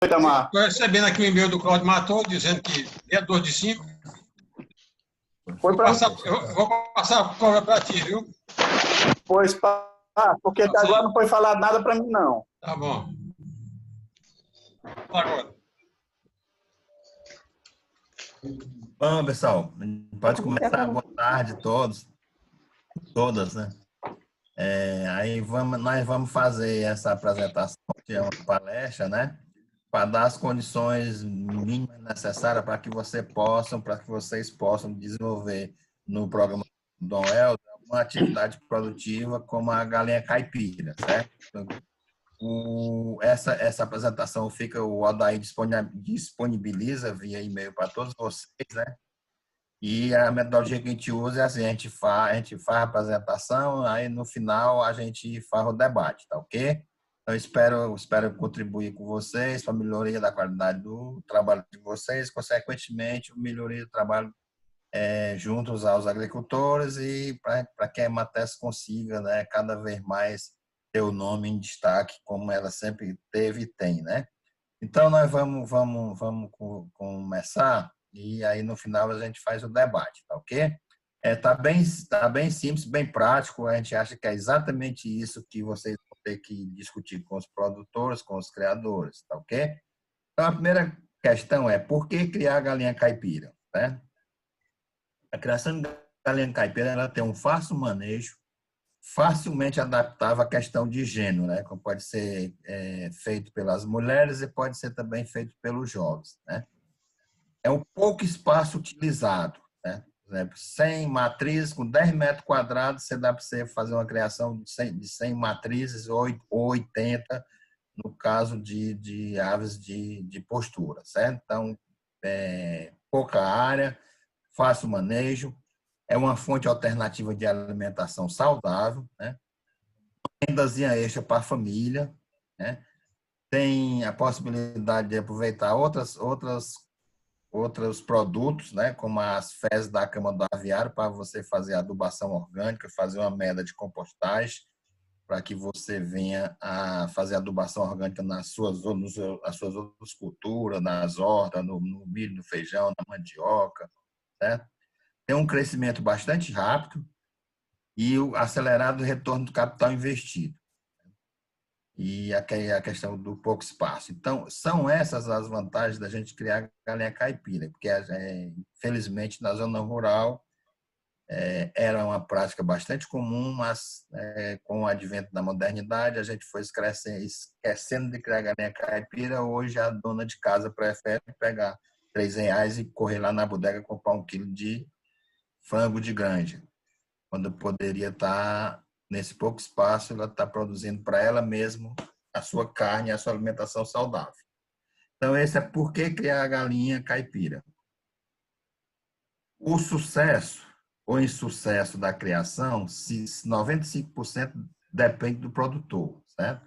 Itamar. Estou recebendo aqui um e-mail do Cláudio Matou, dizendo que dia 2 de 5. Foi para mim. Eu vou passar a cobra para ti, viu? Pois, porque até agora não foi falado nada para mim, não. Tá bom. Agora. Bom, pessoal, pode começar. Boa tarde a todos, todas, né? Nós vamos fazer essa apresentação, que é uma palestra, né? Para dar as condições mínimas necessárias para que vocês possam desenvolver no programa do Dom Helder uma atividade produtiva como a galinha caipira, certo? Essa apresentação o Odair disponibiliza via e-mail para todos vocês, né? E a metodologia que a gente usa é assim, a gente faz a apresentação, aí no final a gente faz o debate, tá ok? Eu espero contribuir com vocês para a melhoria da qualidade do trabalho de vocês, consequentemente, melhoria do trabalho juntos aos agricultores e para que a Emates consiga, né, cada vez mais ter o nome em destaque, como ela sempre teve e tem, né? Então, nós vamos começar e aí no final a gente faz o debate, tá ok? Tá bem simples, bem prático, a gente acha que é exatamente isso que vocês vão ter que discutir com os produtores, com os criadores, tá ok? Então, a primeira questão é, por que criar a galinha caipira, né? A criação de galinha caipira, ela tem um fácil manejo, facilmente adaptável à questão de gênero, né? Como pode ser feito pelas mulheres e pode ser também feito pelos jovens, né? É um pouco espaço utilizado, né? Por exemplo, 100 matrizes com 10 metros quadrados, você dá para você fazer uma criação de 100 matrizes ou 80, no caso de aves de postura, certo? Então, pouca área, fácil manejo, é uma fonte alternativa de alimentação saudável, né? Rendazinha extra para a família, né? Tem a possibilidade de aproveitar outros produtos, né? Como as fezes da cama do aviário para você fazer adubação orgânica, fazer uma meda de compostagem, para que você venha a fazer adubação orgânica nas suas outras culturas, nas hortas, no milho, no feijão, na mandioca, certo? Tem um crescimento bastante rápido e o acelerado retorno do capital investido. E a questão do pouco espaço. Então, são essas as vantagens da gente criar galinha caipira, porque, infelizmente, na zona rural, era uma prática bastante comum, mas com o advento da modernidade, a gente foi esquecendo de criar galinha caipira. Hoje, a dona de casa prefere pegar R$3 e correr lá na bodega comprar 1 quilo de frango de granja, quando poderia estar, nesse pouco espaço, ela está produzindo para ela mesma a sua carne, a sua alimentação saudável. Então, esse é por que criar a galinha caipira. O sucesso ou insucesso da criação, 95% depende do produtor, certo?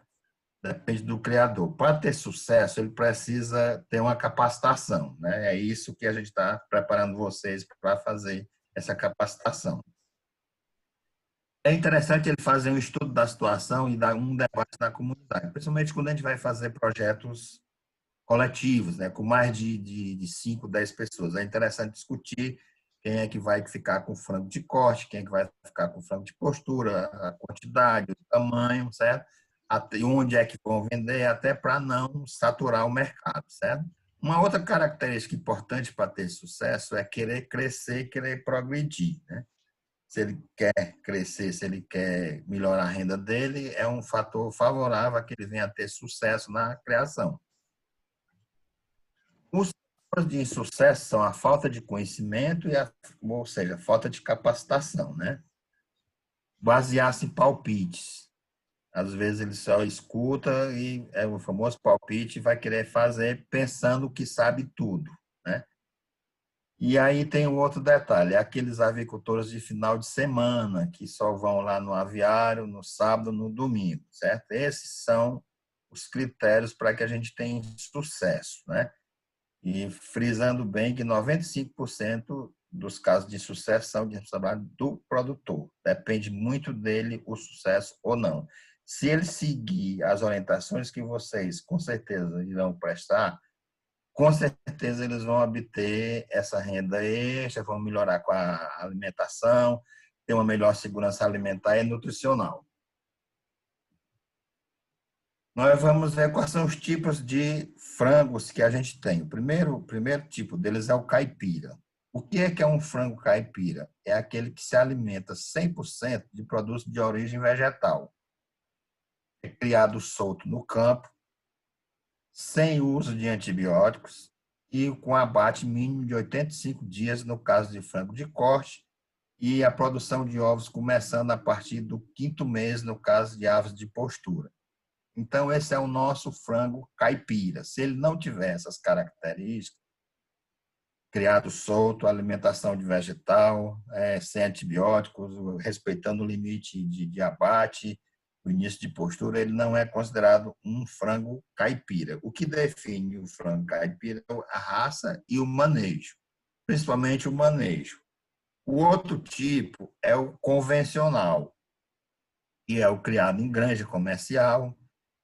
Depende do criador. Para ter sucesso, ele precisa ter uma capacitação, né? É isso que a gente está preparando vocês para fazer essa capacitação. É interessante ele fazer um estudo da situação e dar um debate na comunidade, principalmente quando a gente vai fazer projetos coletivos, né, com mais de 5, 10 pessoas. É interessante discutir quem é que vai ficar com frango de corte, quem é que vai ficar com frango de postura, a quantidade, o tamanho, certo? Até onde é que vão vender, até para não saturar o mercado, certo? Uma outra característica importante para ter sucesso é querer crescer, querer progredir, né? Se ele quer crescer, se ele quer melhorar a renda dele, é um fator favorável a que ele venha a ter sucesso na criação. Os fatores de insucesso são a falta de conhecimento, ou seja, a falta de capacitação, né? Basear-se em palpites. Às vezes ele só escuta e é o famoso palpite e vai querer fazer pensando que sabe tudo, né? E aí tem um outro detalhe, aqueles avicultores de final de semana que só vão lá no aviário, no sábado, no domingo, certo? Esses são os critérios para que a gente tenha sucesso, né? E frisando bem que 95% dos casos de sucesso são de responsabilidade do produtor. Depende muito dele o sucesso ou não. Se ele seguir as orientações que vocês, com certeza, irão prestar, com certeza eles vão obter essa renda extra, vão melhorar com a alimentação, ter uma melhor segurança alimentar e nutricional. Nós vamos ver quais são os tipos de frangos que a gente tem. O primeiro tipo deles é o caipira. O que é um frango caipira? É aquele que se alimenta 100% de produtos de origem vegetal. É criado solto no campo, sem uso de antibióticos e com abate mínimo de 85 dias no caso de frango de corte e a produção de ovos começando a partir do 5º mês no caso de aves de postura. Então, esse é o nosso frango caipira. Se ele não tiver essas características, criado solto, alimentação de vegetal, sem antibióticos, respeitando o limite de abate, o início de postura, ele não é considerado um frango caipira. O que define o frango caipira é a raça e o manejo, principalmente o manejo. O outro tipo é o convencional, que é o criado em granja comercial,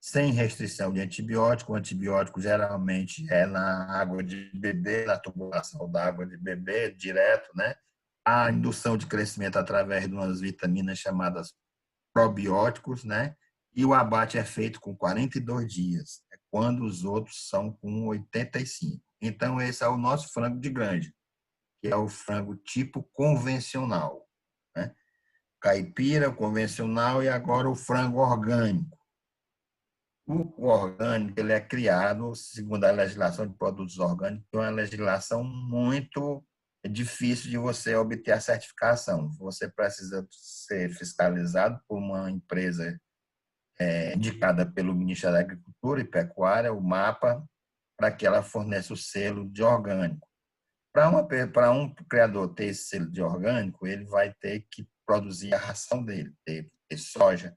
sem restrição de antibiótico. O antibiótico geralmente é na água de bebê, na tubulação da água de bebê, direto, né? A indução de crescimento através de umas vitaminas chamadas probióticos, né? E o abate é feito com 42 dias, quando os outros são com 85. Então, esse é o nosso frango de granja, que é o frango tipo convencional, né? Caipira, convencional e agora o frango orgânico. O orgânico ele é criado segundo a legislação de produtos orgânicos, que é uma legislação muito difícil de você obter a certificação. Você precisa ser fiscalizado por uma empresa indicada pelo Ministério da Agricultura e Pecuária, o MAPA, para que ela forneça o selo de orgânico. Para um criador ter esse selo de orgânico, ele vai ter que produzir a ração dele, ter soja,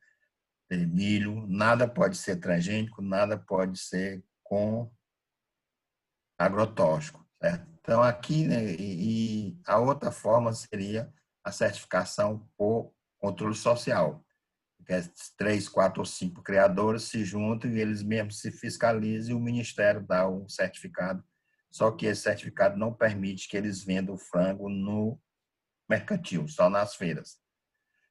ter milho, nada pode ser transgênico, nada pode ser com agrotóxico, certo? Então, aqui, né, e a outra forma seria a certificação por controle social, que é 3, 4 ou 5 criadores se juntam e eles mesmos se fiscalizam e o Ministério dá um certificado, só que esse certificado não permite que eles vendam o frango no mercantil, só nas feiras.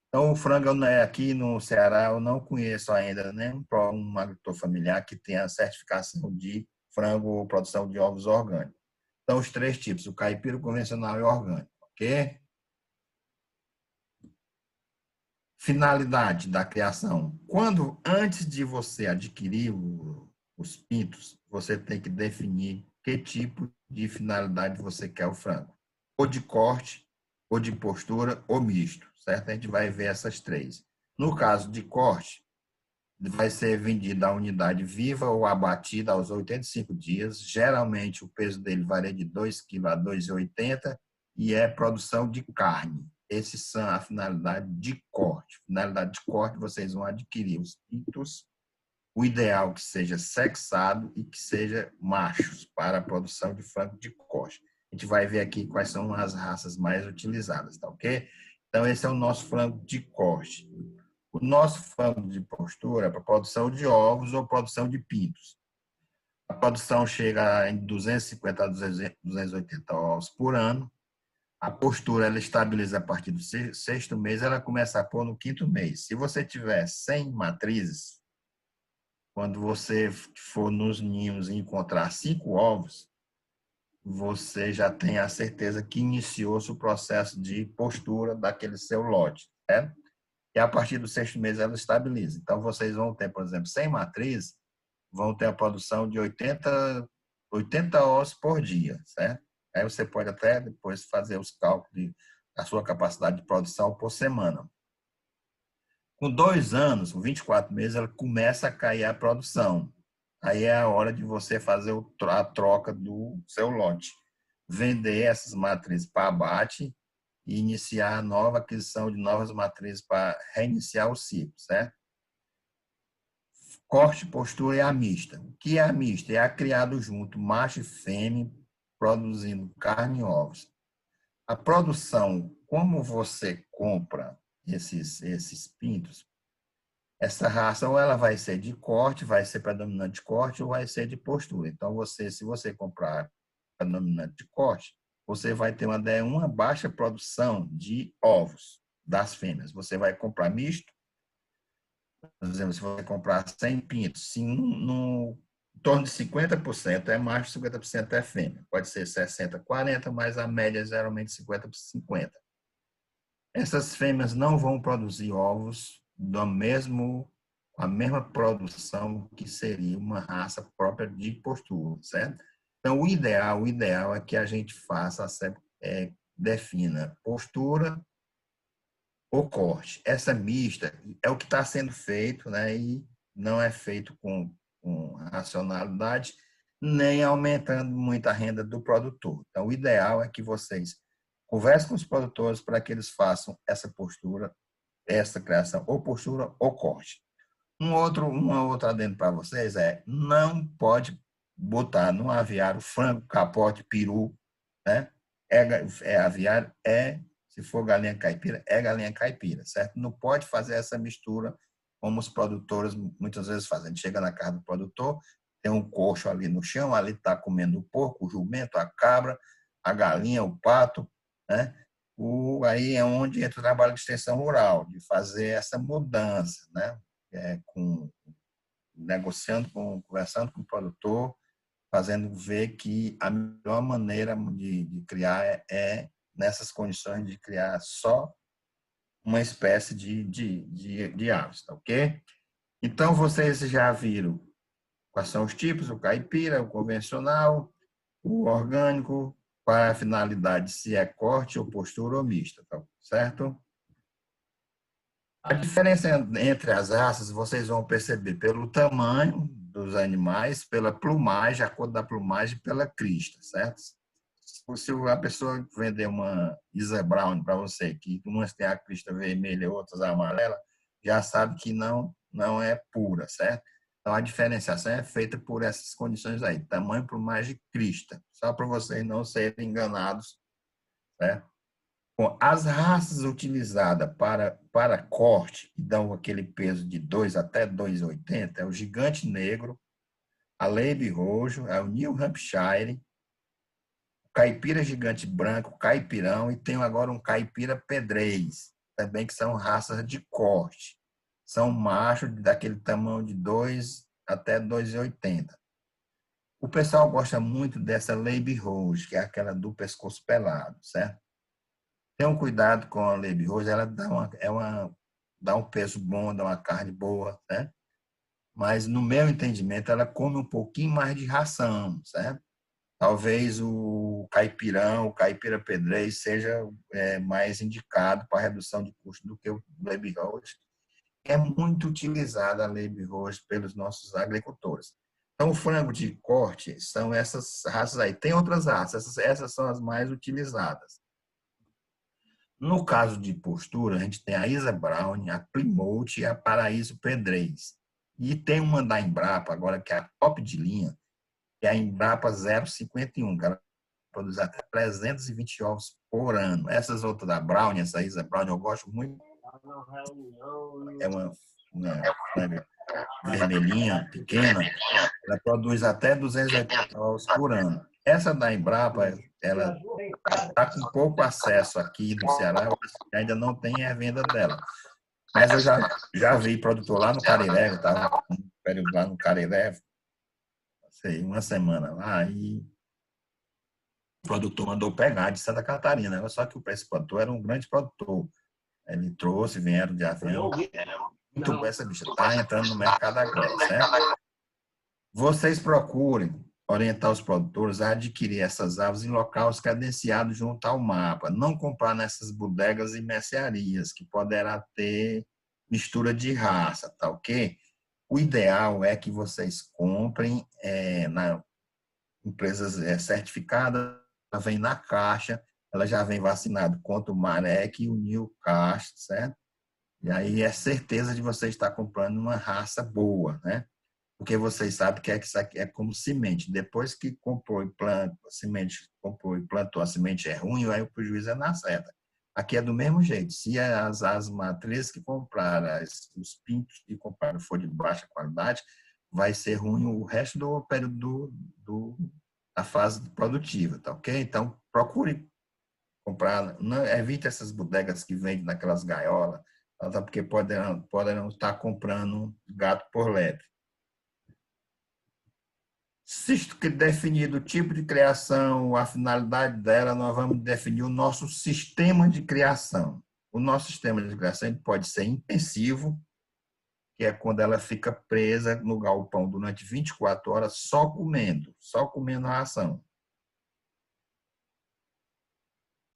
Então, o frango aqui no Ceará, eu não conheço ainda nenhum um agricultor familiar que tenha a certificação de frango ou produção de ovos orgânicos. Então, os 3 tipos, o caipira, o convencional e o orgânico, ok? Finalidade da criação. Antes de você adquirir os pintos, você tem que definir que tipo de finalidade você quer o frango. Ou de corte, ou de postura, ou misto, certo? A gente vai ver essas 3. No caso de corte, vai ser vendida a unidade viva ou abatida aos 85 dias. Geralmente, o peso dele varia de 2 kg a 2,80 e é produção de carne. Esses são a finalidade de corte. Finalidade de corte, vocês vão adquirir os pintos, o ideal é que seja sexado e que seja machos para a produção de frango de corte. A gente vai ver aqui quais são as raças mais utilizadas, tá ok? Então, esse é o nosso frango de corte. O nosso frango de postura é para produção de ovos ou produção de pintos. A produção chega em 250 a 280 ovos por ano. A postura ela estabiliza a partir do 6º mês, ela começa a pôr no 5º mês. Se você tiver 100 matrizes, quando você for nos ninhos e encontrar 5 ovos, você já tem a certeza que iniciou-se o processo de postura daquele seu lote, certo? E a partir do 6º mês ela estabiliza. Então, vocês vão ter, por exemplo, 100 matrizes, vão ter a produção de 80 ovos por dia, certo? Aí você pode até depois fazer os cálculos da sua capacidade de produção por semana. Com 2 anos, com 24 meses, ela começa a cair a produção. Aí é a hora de você fazer a troca do seu lote. Vender essas matrizes para abate e iniciar a nova aquisição de novas matrizes para reiniciar o ciclo, certo? Corte, postura é a mista. O que é a mista? É a criado junto, macho e fêmea, produzindo carne e ovos. A produção, como você compra esses pintos, essa raça ou ela vai ser de corte, vai ser predominante de corte ou vai ser de postura. Então, se você comprar predominante de corte, você vai ter uma baixa produção de ovos das fêmeas. Você vai comprar misto, por exemplo, se você comprar 100 pintos, se em torno de 50% é macho, 50% é fêmea. Pode ser 60-40, mas a média é geralmente 50-50. Essas fêmeas não vão produzir ovos com a mesma produção que seria uma raça própria de postura, certo? Então, o ideal é que a gente faça, defina postura ou corte. Essa mista é o que está sendo feito, né? E não é feito com racionalidade, nem aumentando muito a renda do produtor. Então, o ideal é que vocês conversem com os produtores para que eles façam essa postura, essa criação, ou postura ou corte. Uma outra adendo para vocês não pode botar no aviário frango, capote, peru, né? Aviário, se for galinha caipira, é galinha caipira, certo? Não pode fazer essa mistura como os produtores muitas vezes fazem. A gente chega na casa do produtor, tem um coxo ali no chão, ali está comendo o porco, o jumento, a cabra, a galinha, o pato, né? Aí é onde entra o trabalho de extensão rural, de fazer essa mudança, né? Conversando com o produtor, fazendo ver que a melhor maneira de criar é nessas condições de criar só uma espécie de aves, tá ok? Então, vocês já viram quais são os tipos, o caipira, o convencional, o orgânico, para a finalidade, se é corte ou postura ou mista, tá certo? A diferença entre as raças, vocês vão perceber pelo tamanho dos animais, pela plumagem, a cor da plumagem, pela crista, certo? Se a pessoa vender uma Isa Brown para você, que umas tem a crista vermelha e outras amarela, já sabe que não é pura, certo? Então, a diferenciação é feita por essas condições aí, tamanho, plumagem e crista, só para vocês não serem enganados, certo? Bom, as raças utilizadas para corte, que dão aquele peso de 2 até 2,80, é o gigante negro, a Lebe Rojo, é o New Hampshire, o caipira gigante branco, o caipirão, e tem agora um caipira pedrez, também que são raças de corte. São machos daquele tamanho de 2 até 2,80. O pessoal gosta muito dessa Lebe Rojo, que é aquela do pescoço pelado, certo? Tenham cuidado com a Lebe Rojo, ela dá um peso bom, dá uma carne boa, né? Mas, no meu entendimento, ela come um pouquinho mais de ração, certo? Talvez o caipirão, o caipira pedrez, seja mais indicado para redução de custo do que o Lebe Rojo. É muito utilizada a Lebe Rojo pelos nossos agricultores. Então, o frango de corte são essas raças aí. Tem outras raças, essas são as mais utilizadas. No caso de postura, a gente tem a Isa Brown, a Plymouth e a Paraíso Pedrez. E tem uma da Embrapa, agora, que é a top de linha, que é a Embrapa 051, que ela produz até 320 ovos por ano. Essas outras da Brown, essa Isa Brown, eu gosto muito. É uma franga vermelhinha, pequena, ela produz até 280 ovos por ano. Essa da Embrapa, ela está com pouco acesso aqui no Ceará, eu acho que ainda não tem a venda dela. Mas eu já vi produtor lá no Cariri, eu estava um período lá no Cariri, sei, uma semana lá, e o produtor mandou pegar de Santa Catarina, só que esse produtor era um grande produtor. Ele trouxe, vieram de avião. Muito bom essa bicha, está entrando no mercado agora, certo? Vocês procurem orientar os produtores a adquirir essas aves em locais credenciados junto ao mapa, não comprar nessas bodegas e mercearias, que poderá ter mistura de raça, tá ok? O ideal é que vocês comprem na empresas certificadas, ela vem na caixa, ela já vem vacinada contra o Marek e o Newcastle, certo? E aí é certeza de você estar comprando uma raça boa, né? Porque vocês sabem que isso aqui é como semente. Depois que comprou e plantou, a semente é ruim, aí o prejuízo é na certa. Aqui é do mesmo jeito. Se as matrizes que compraram, os pintos que compraram for de baixa qualidade, vai ser ruim o resto do período da fase produtiva, tá ok? Então, procure comprar, não, evite essas bodegas que vendem naquelas gaiolas, tá? Porque poderão estar comprando gato por lebre. Se definido o tipo de criação, a finalidade dela, nós vamos definir o nosso sistema de criação. O nosso sistema de criação ele pode ser intensivo, que é quando ela fica presa no galpão durante 24 horas só comendo a ração.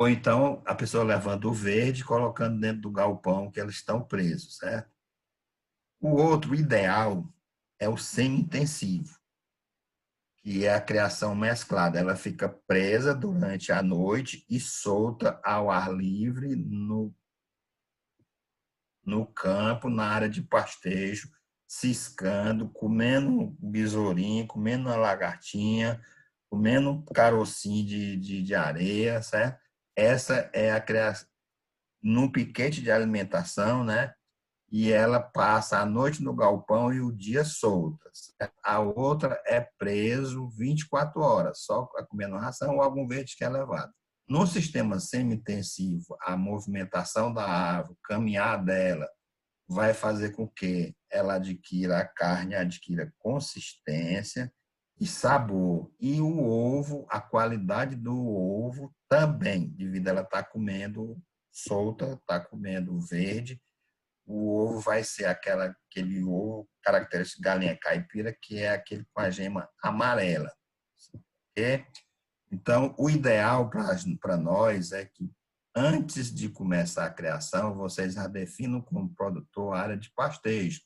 Ou então a pessoa levando o verde e colocando dentro do galpão que eles estão presos, certo? O outro ideal é o semi-intensivo, que é a criação mesclada. Ela fica presa durante a noite e solta ao ar livre no campo, na área de pastejo, ciscando, comendo besourinho, comendo uma lagartinha, comendo um carocinho de areia, certo? Essa é a criação num piquete de alimentação, né? E ela passa a noite no galpão e o dia solta. A outra é preso 24 horas, só comendo ração ou algum verde que é levado. No sistema semi-intensivo, a movimentação da árvore, o caminhar dela, vai fazer com que ela adquira a carne, adquira consistência e sabor. E o ovo, a qualidade do ovo também, devido a ela estar comendo solta, estar comendo verde, o ovo vai ser aquele ovo característico de galinha caipira, que é aquele com a gema amarela. Okay? Então, o ideal para nós é que, antes de começar a criação, vocês já definam como produtor a área de pastejo.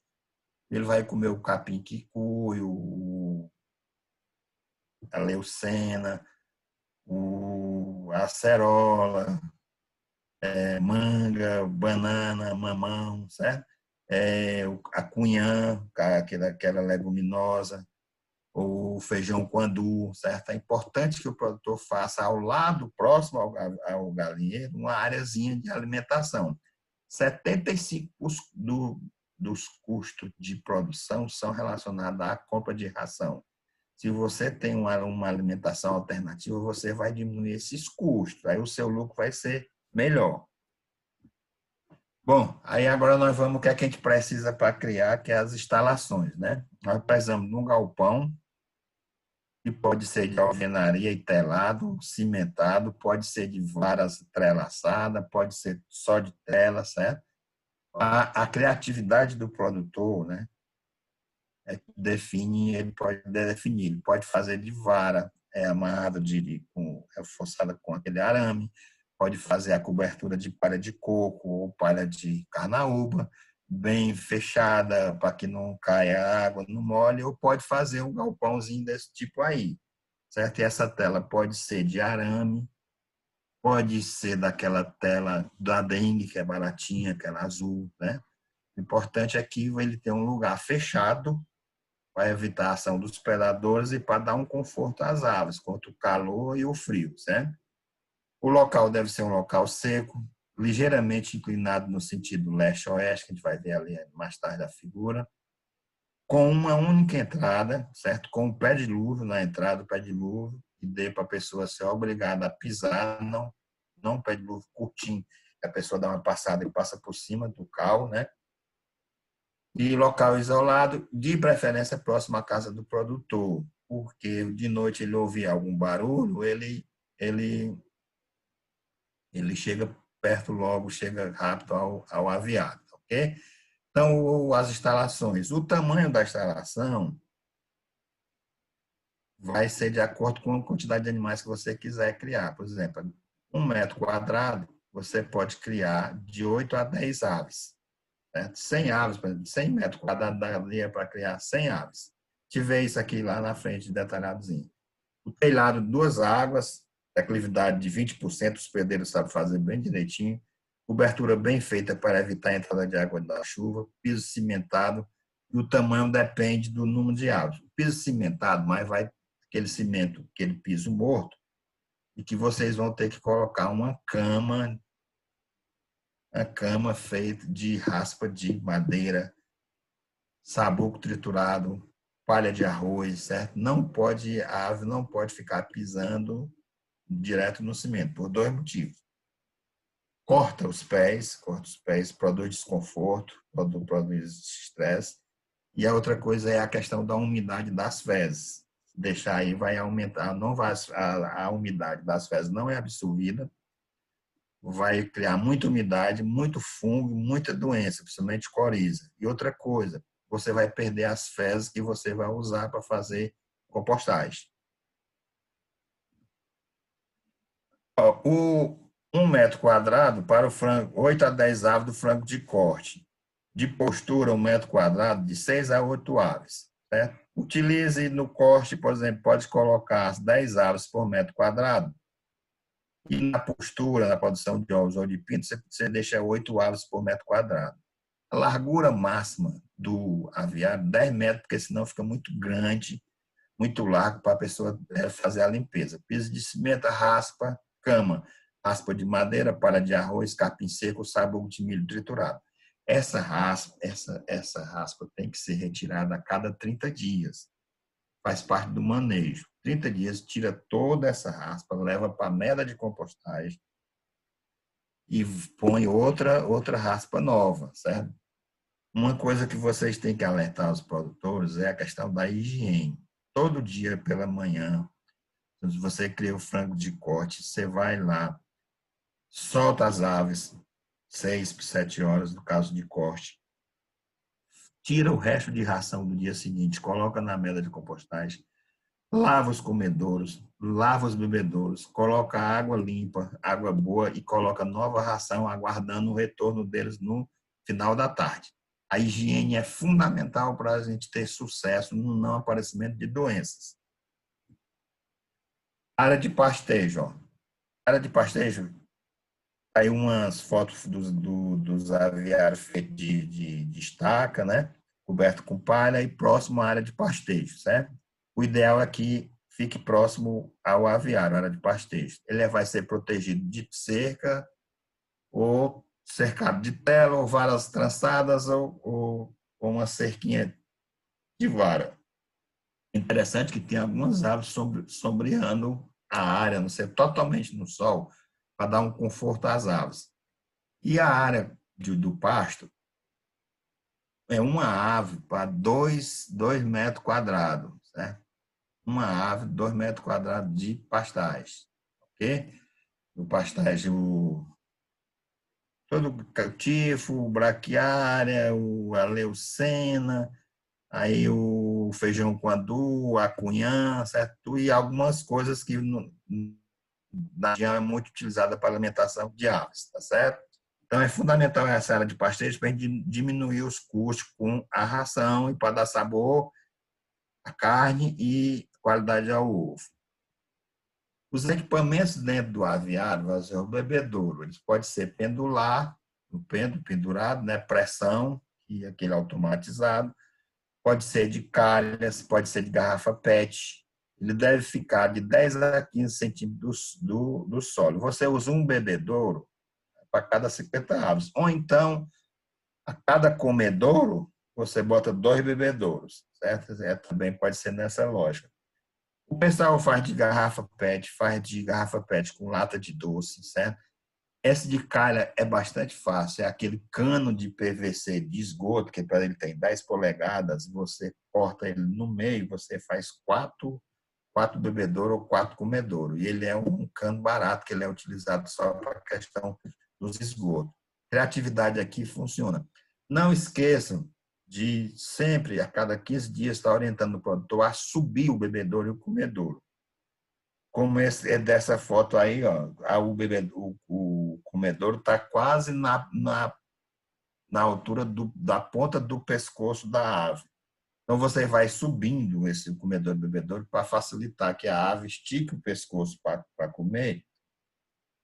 Ele vai comer o capim-quicuio, a leucena, a acerola, manga, banana, mamão, certo? A cunhã, aquela leguminosa, o feijão cuandu, certo? É importante que o produtor faça ao lado, próximo ao galinheiro, uma areazinha de alimentação. 75% dos custos de produção são relacionados à compra de ração. Se você tem uma alimentação alternativa, você vai diminuir esses custos, aí o seu lucro vai ser melhor. Bom, aí agora nós vamos o que é que a gente precisa para criar, que é as instalações, né? Nós precisamos de um galpão, que pode ser de alvenaria e telado, cimentado, pode ser de varas entrelaçadas, pode ser só de tela, certo? A criatividade do produtor, né? Ele pode definir, ele pode fazer de vara, amarrada reforçada com aquele arame, pode fazer a cobertura de palha de coco ou palha de carnaúba, bem fechada para que não caia água, não molhe, ou pode fazer um galpãozinho desse tipo aí, certo? E essa tela pode ser de arame, pode ser daquela tela da dengue, que é baratinha, aquela azul, né? O importante é que ele tenha um lugar fechado para evitar a ação dos predadores e para dar um conforto às aves contra o calor e o frio, certo? O local deve ser um local seco, ligeiramente inclinado no sentido leste-oeste, que a gente vai ver ali mais tarde da figura, com uma única entrada, certo? Com um pé de dilúvio na entrada, o pé de dilúvio, que dê para a pessoa ser obrigada a pisar, não um pé de dilúvio curtinho, que a pessoa dá uma passada e passa por cima do cal, né? E local isolado, de preferência próximo à casa do produtor, porque de noite ele ouvir algum barulho, ele chega perto logo, chega rápido ao aviado, ok? Então, as instalações. O tamanho da instalação vai ser de acordo com a quantidade de animais que você quiser criar. Por exemplo, 1 metro quadrado, você pode criar de 8 a 10 aves. Certo? 100 aves, por exemplo, 100 metros quadrados daria para criar 100 aves. Tive isso aqui lá na frente, detalhadozinho. O telhado, 2 águas, declividade de 20%, os pedreiros sabem fazer bem direitinho. Cobertura bem feita para evitar a entrada de água da chuva. Piso cimentado. E o tamanho depende do número de aves. O piso cimentado, mas vai aquele cimento, aquele piso morto, e que vocês vão ter que colocar uma cama a cama feita de raspa de madeira, sabugo triturado, palha de arroz, certo? A ave não pode ficar pisando direto no cimento, por dois motivos. Corta os pés, produz desconforto, produz estresse. E a outra coisa é a questão da umidade das fezes. Deixar aí vai aumentar, não vai, a umidade das fezes não é absorvida, vai criar muita umidade, muito fungo, muita doença, principalmente coriza. E outra coisa, você vai perder as fezes que você vai usar para fazer compostagem. O 1 metro quadrado para o frango, 8 a 10 aves do frango de corte. De postura, 1 metro quadrado, de 6 a 8 aves. Certo? Utilize no corte, por exemplo, pode colocar 10 aves por metro quadrado. E na postura, na produção de ovos ou de pinto, você deixa 8 aves por metro quadrado. A largura máxima do aviário, 10 metros, porque senão fica muito grande, muito largo para a pessoa fazer a limpeza. Piso de cimento, raspa, cama, raspa de madeira, palha de arroz, capim seco, sabugo de milho triturado. Essa raspa tem que ser retirada a cada 30 dias. Faz parte do manejo. 30 dias, tira toda essa raspa, leva para a mesa de compostagem e põe outra raspa nova, certo? Uma coisa que vocês têm que alertar os produtores é a questão da higiene. Todo dia pela manhã, se você cria o frango de corte, você vai lá, solta as aves, 6 por 7 horas, no caso de corte, tira o resto de ração do dia seguinte, coloca na mesa de compostagem, lava os comedouros, lava os bebedouros, coloca água limpa, água boa e coloca nova ração, aguardando o retorno deles no final da tarde. A higiene é fundamental para a gente ter sucesso no não aparecimento de doenças. Área de pastejo. Ó. Área de pastejo, aí umas fotos dos aviários feitos de estaca, né? Coberto com palha e próximo à área de pastejo, certo? O ideal é que fique próximo ao aviário, área de pastejo. Ele vai ser protegido de cerca ou cercado de tela ou varas trançadas ou uma cerquinha de vara. Interessante que tem algumas aves sombreando a área, não ser totalmente no sol, para dar um conforto às aves. E a área do pasto é uma ave para 2 metros quadrados, certo? Uma ave, 2 metros quadrados de pastagem, ok? O pastagem, todo o catifo, braquiária, a leucena, aí o feijão com andu, a cunhã, certo? E algumas coisas que na região é muito utilizada para alimentação de aves, tá certo? Então, é fundamental essa área de pastejo para a gente diminuir os custos com a ração e para dar sabor à carne e qualidade ao ovo. Os equipamentos dentro do aviário, o bebedouro, eles podem ser pendular, no pendurado, né? Pressão, e aquele automatizado, pode ser de calhas, pode ser de garrafa PET. Ele deve ficar de 10 a 15 centímetros do solo. Você usa um bebedouro para cada 50 aves. Ou então, a cada comedouro, você bota 2 bebedouros, certo? Também pode ser nessa lógica. O pessoal faz de garrafa PET com lata de doce, certo? Esse de calha é bastante fácil, é aquele cano de PVC de esgoto, que para ele tem 10 polegadas, você corta ele no meio, você faz 4 bebedouros ou 4 comedouros. E ele é um cano barato, que ele é utilizado só para a questão dos esgotos. Criatividade aqui funciona. Não esqueçam de sempre, a cada 15 dias, estar orientando o produtor a subir o bebedouro e o comedouro. Como é dessa foto aí, ó, o comedouro está quase na altura da ponta do pescoço da ave. Então, você vai subindo esse comedor do bebedouro para facilitar que a ave estique o pescoço para comer.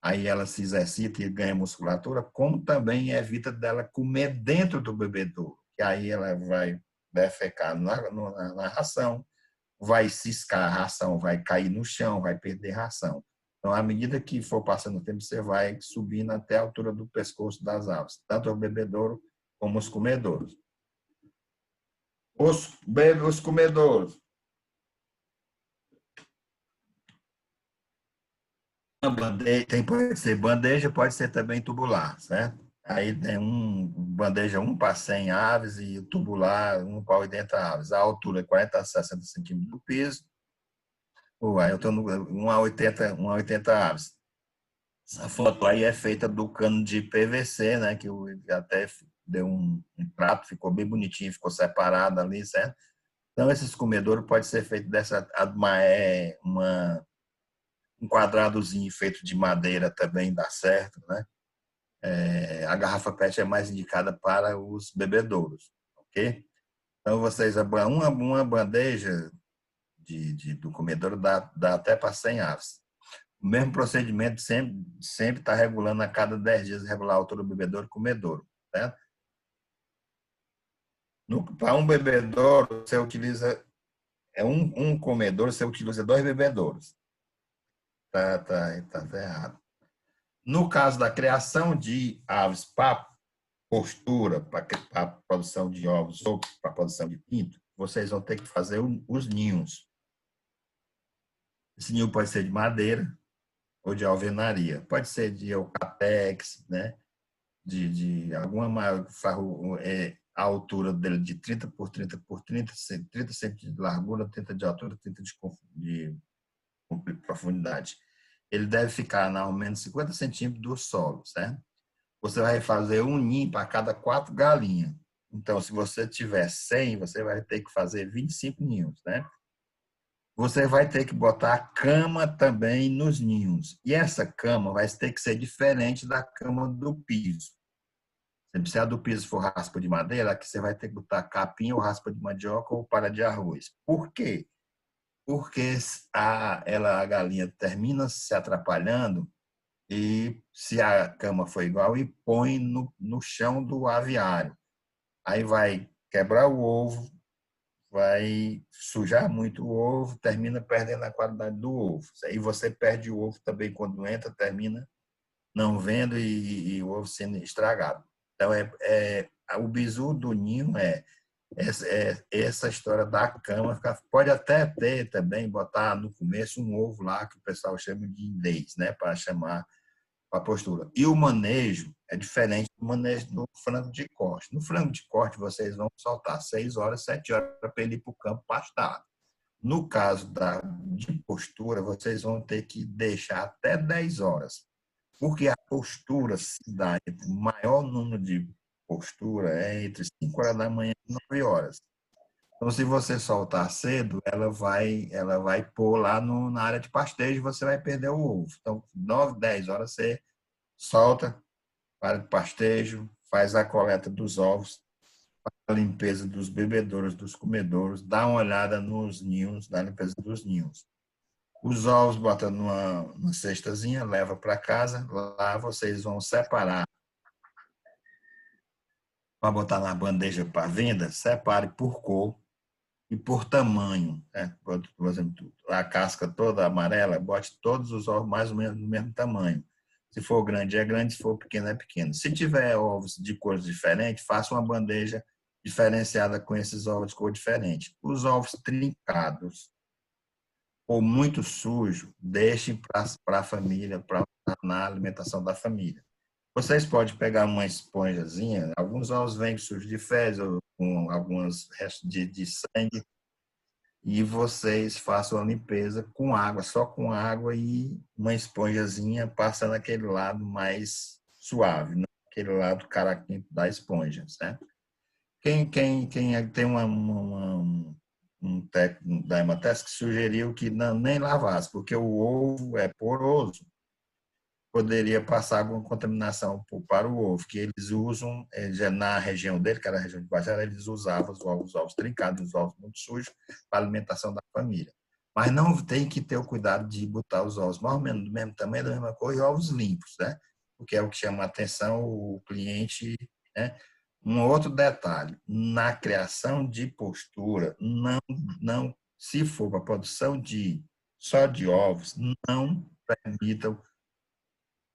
Aí ela se exercita e ganha musculatura, como também evita dela comer dentro do bebedouro, que aí ela vai defecar na ração, vai ciscar a ração, vai cair no chão, vai perder ração. Então, à medida que for passando o tempo, você vai subindo até a altura do pescoço das aves, tanto o bebedouro como os comedouros. Os comedouros. Pode ser bandeja, pode ser também tubular, certo? Aí tem bandeja 1 para 100 aves e tubular 1 para 80 aves. A altura é 40 a 60 centímetros do piso. Aí eu estou no 1 a 80 aves. Essa foto aí é feita do cano de PVC, né? Que eu até deu um prato, ficou bem bonitinho, ficou separado ali, certo? Então, esses comedouros pode ser feito um quadradozinho feito de madeira também dá certo, né? A garrafa PET é mais indicada para os bebedouros, ok? Então, uma bandeja do comedouro dá até para 100 aves. O mesmo procedimento sempre está regulando a cada 10 dias, regular a altura do bebedouro e comedouro, certo? Para um bebedouro, você utiliza um comedor, você utiliza 2 bebedouros. Tá errado. No caso da criação de aves para postura, para a produção de ovos ou para a produção de pinto, vocês vão ter que fazer os ninhos. Esse ninho pode ser de madeira ou de alvenaria, pode ser de eucatex, né? De alguma a altura dele de 30 por 30 por 30 centímetros de largura, 30 de altura, 30 de profundidade. Ele deve ficar a ao menos 50 centímetros do solo, certo? Você vai fazer um ninho para cada 4 galinhas. Então, se você tiver 100, você vai ter que fazer 25 ninhos, né? Você vai ter que botar cama também nos ninhos. E essa cama vai ter que ser diferente da cama do piso. Se a do piso for raspa de madeira, aqui você vai ter que botar capim ou raspa de mandioca ou palha de arroz. Por quê? Porque a galinha termina se atrapalhando e se a cama for igual, e põe no chão do aviário. Aí vai quebrar o ovo, vai sujar muito o ovo, termina perdendo a qualidade do ovo. Aí você perde o ovo também quando entra, termina não vendo e o ovo sendo estragado. Então, o bizu do ninho essa história da cama. Pode até ter também, botar no começo um ovo lá, que o pessoal chama de indês, né, para chamar a postura. E o manejo é diferente do manejo do frango de corte. No frango de corte, vocês vão soltar 6 horas, 7 horas para ele ir para o campo pastado. No caso de postura, vocês vão ter que deixar até 10 horas, porque a postura se dá entre o maior número de postura é entre 5 horas da manhã e 9 horas. Então, se você soltar cedo, ela vai pôr lá na área de pastejo e você vai perder o ovo. Então, 9, 10 horas você solta, para de pastejo, faz a coleta dos ovos, a limpeza dos bebedouros, dos comedouros, dá uma olhada nos ninhos, da limpeza dos ninhos. Os ovos bota numa cestazinha, leva para casa, lá vocês vão separar para botar na bandeja para venda, separe por cor e por tamanho. Né? Por exemplo, a casca toda amarela, bote todos os ovos mais ou menos do mesmo tamanho. Se for grande, é grande, se for pequeno, é pequeno. Se tiver ovos de cores diferentes, faça uma bandeja diferenciada com esses ovos de cor diferente. Os ovos trincados ou muito sujos, deixem para a família, na alimentação da família. Vocês podem pegar uma esponjazinha, alguns ovos vêm sujos de fezes, ou com alguns restos de sangue, e vocês façam a limpeza com água, só com água e uma esponjazinha, passando aquele lado mais suave, aquele lado caraquento da esponja, certo? Quem tem um técnico da Emates que sugeriu que nem lavasse, porque o ovo é poroso, poderia passar alguma contaminação para o ovo, que eles usam, já na região dele, que era a região de Guajara, eles usavam os ovos trincados, os ovos muito sujos, para a alimentação da família. Mas não tem que ter o cuidado de botar os ovos mais ou menos do mesmo tamanho, da mesma cor, e ovos limpos, né? Porque é o que chama a atenção o cliente, né? Um outro detalhe, na criação de postura, não, se for para produção de só de ovos não permitam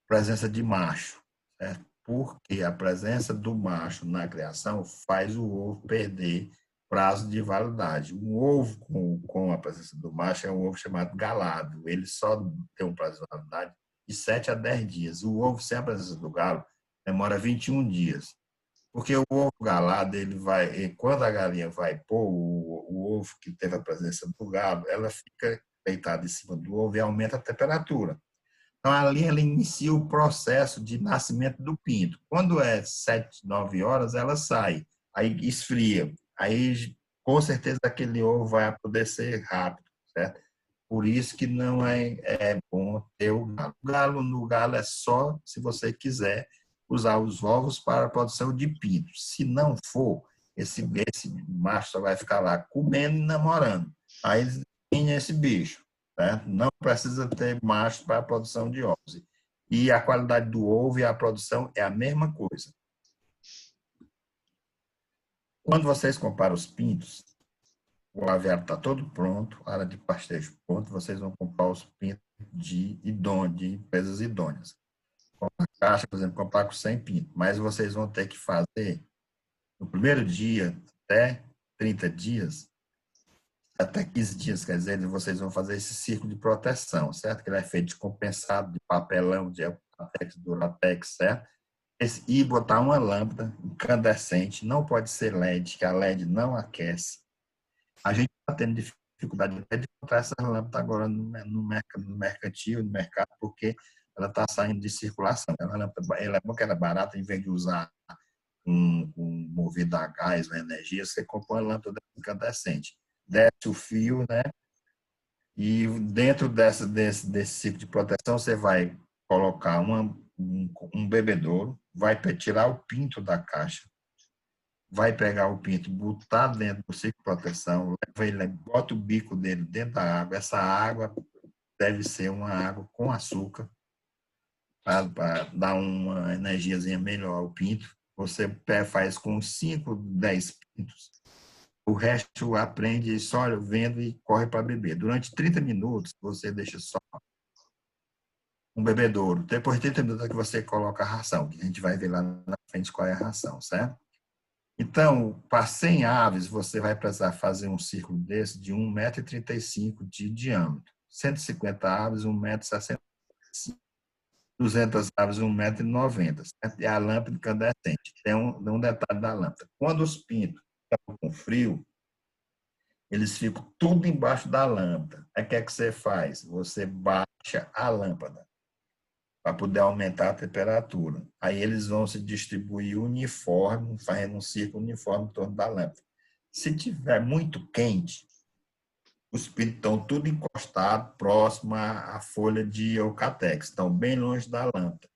presença de macho, certo? Porque a presença do macho na criação faz o ovo perder prazo de validade. Um ovo com a presença do macho é um ovo chamado galado. Ele só tem um prazo de validade de 7 a 10 dias. O ovo sem a presença do galo demora 21 dias. Porque o ovo galado, ele vai, quando a galinha vai pôr o ovo que teve a presença do galo, ela fica deitada em cima do ovo e aumenta a temperatura. Então, ali ela inicia o processo de nascimento do pinto. Quando é 7, 9 horas, ela sai, aí esfria. Aí, com certeza, aquele ovo vai apodrecer rápido, certo? Por isso que não é bom ter o galo. O galo no galo é só se você quiser usar os ovos para a produção de pinto. Se não for, esse macho só vai ficar lá comendo e namorando. Aí tem esse bicho. Certo? Não precisa ter macho para a produção de ovos. E a qualidade do ovo e a produção é a mesma coisa. Quando vocês comparam os pintos, o aviário está todo pronto, a área de pastejo pronto, vocês vão comprar os pintos de empresas idôneas. Com a caixa, por exemplo, comprar com 100 pintos, mas vocês vão ter que fazer no primeiro dia até 30 dias, até 15 dias, quer dizer, vocês vão fazer esse círculo de proteção, certo? Que ele é feito de compensado, de papelão, de latex, duratex, certo? E botar uma lâmpada incandescente, não pode ser LED, que a LED não aquece. A gente está tendo dificuldade até de encontrar essa lâmpada agora no mercantil, no mercado, porque ela está saindo de circulação. Ela é bom que ela é barata, em vez de usar um movido a gás ou energia, você compra uma lâmpada incandescente. Desce o fio, né? E dentro desse ciclo de proteção, você vai colocar um bebedouro, vai tirar o pinto da caixa, vai pegar o pinto, botar dentro do ciclo de proteção, bota o bico dele dentro da água. Essa água deve ser uma água com açúcar, para dar uma energiazinha melhor ao pinto. Você faz com 5, 10 pintos. O resto aprende só vendo e corre para beber. Durante 30 minutos, você deixa só um bebedouro. Depois de 30 minutos é que você coloca a ração, que a gente vai ver lá na frente qual é a ração, certo? Então, para 100 aves, você vai precisar fazer um círculo desse de 1,35 m de diâmetro. 150 aves, 1,65 m. 200 aves, 1,90 m. É a lâmpada incandescente. Tem um detalhe da lâmpada. Quando os pintos estão com frio, eles ficam tudo embaixo da lâmpada. Aí o que é que você faz? Você baixa a lâmpada para poder aumentar a temperatura. Aí eles vão se distribuir uniforme, fazendo um círculo uniforme em torno da lâmpada. Se tiver muito quente, os pintos estão tudo encostados, próximo à folha de eucatex, estão bem longe da lâmpada.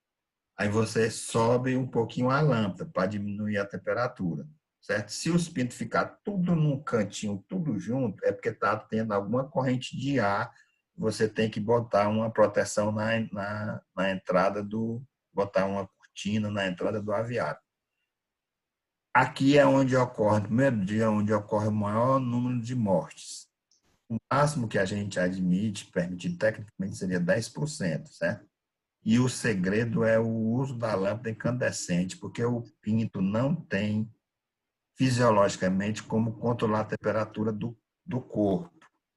Aí você sobe um pouquinho a lâmpada para diminuir a temperatura, certo? Se os pintos ficar tudo num cantinho, tudo junto, é porque está tendo alguma corrente de ar. Você tem que botar uma proteção na entrada botar uma cortina na entrada do aviário. Aqui é onde ocorre, no primeiro dia, onde ocorre o maior número de mortes. O máximo que a gente admite, permitido tecnicamente, seria 10%, certo? E o segredo é o uso da lâmpada incandescente, porque o pinto não tem fisiologicamente como controlar a temperatura do corpo,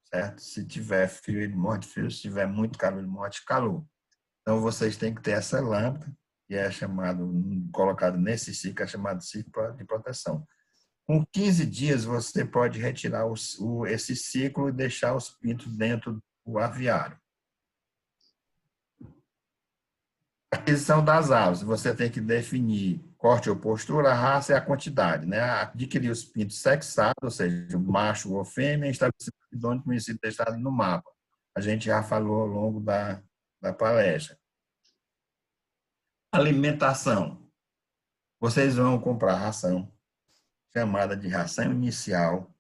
certo? Se tiver frio, ele morre de frio; se tiver muito calor, ele morre de calor. Então, vocês têm que ter essa lâmpada, que é colocado nesse ciclo, é chamado ciclo de proteção. Com 15 dias, você pode retirar esse ciclo e deixar os pintos dentro do aviário. Aquisição das aves, você tem que definir corte ou postura, a raça e a quantidade, né? Adquirir os pintos sexados, ou seja, macho ou fêmea, estabelecimento idôneo conhecido e testado no mapa. A gente já falou ao longo da palestra. Alimentação. Vocês vão comprar ração, chamada de ração inicial,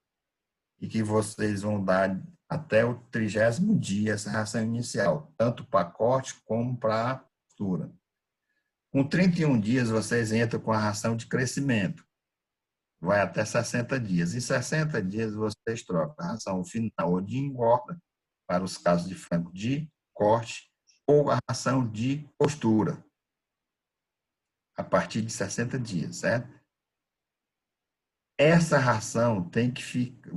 e que vocês vão dar até o 30º dia essa ração inicial, tanto para corte como para postura. Com 31 dias, vocês entram com a ração de crescimento. Vai até 60 dias. Em 60 dias, vocês trocam a ração final ou de engorda para os casos de frango de corte ou a ração de postura, a partir de 60 dias, certo? Essa ração tem que ficar,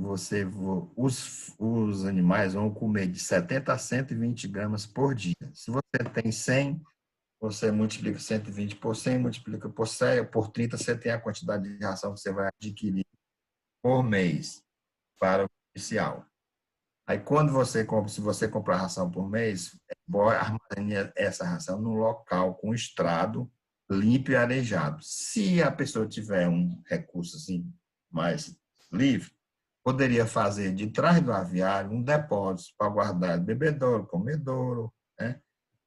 os animais vão comer de 70 a 120 gramas por dia. Se você tem 100, você multiplica 120 por 100, multiplica por 100, por 30, você tem a quantidade de ração que você vai adquirir por mês para o inicial. Aí, quando você compra, se você comprar ração por mês, armazene essa ração num local com estrado limpo e arejado. Se a pessoa tiver um recurso assim, mais livre, poderia fazer de trás do aviário um depósito para guardar bebedouro, comedouro, né?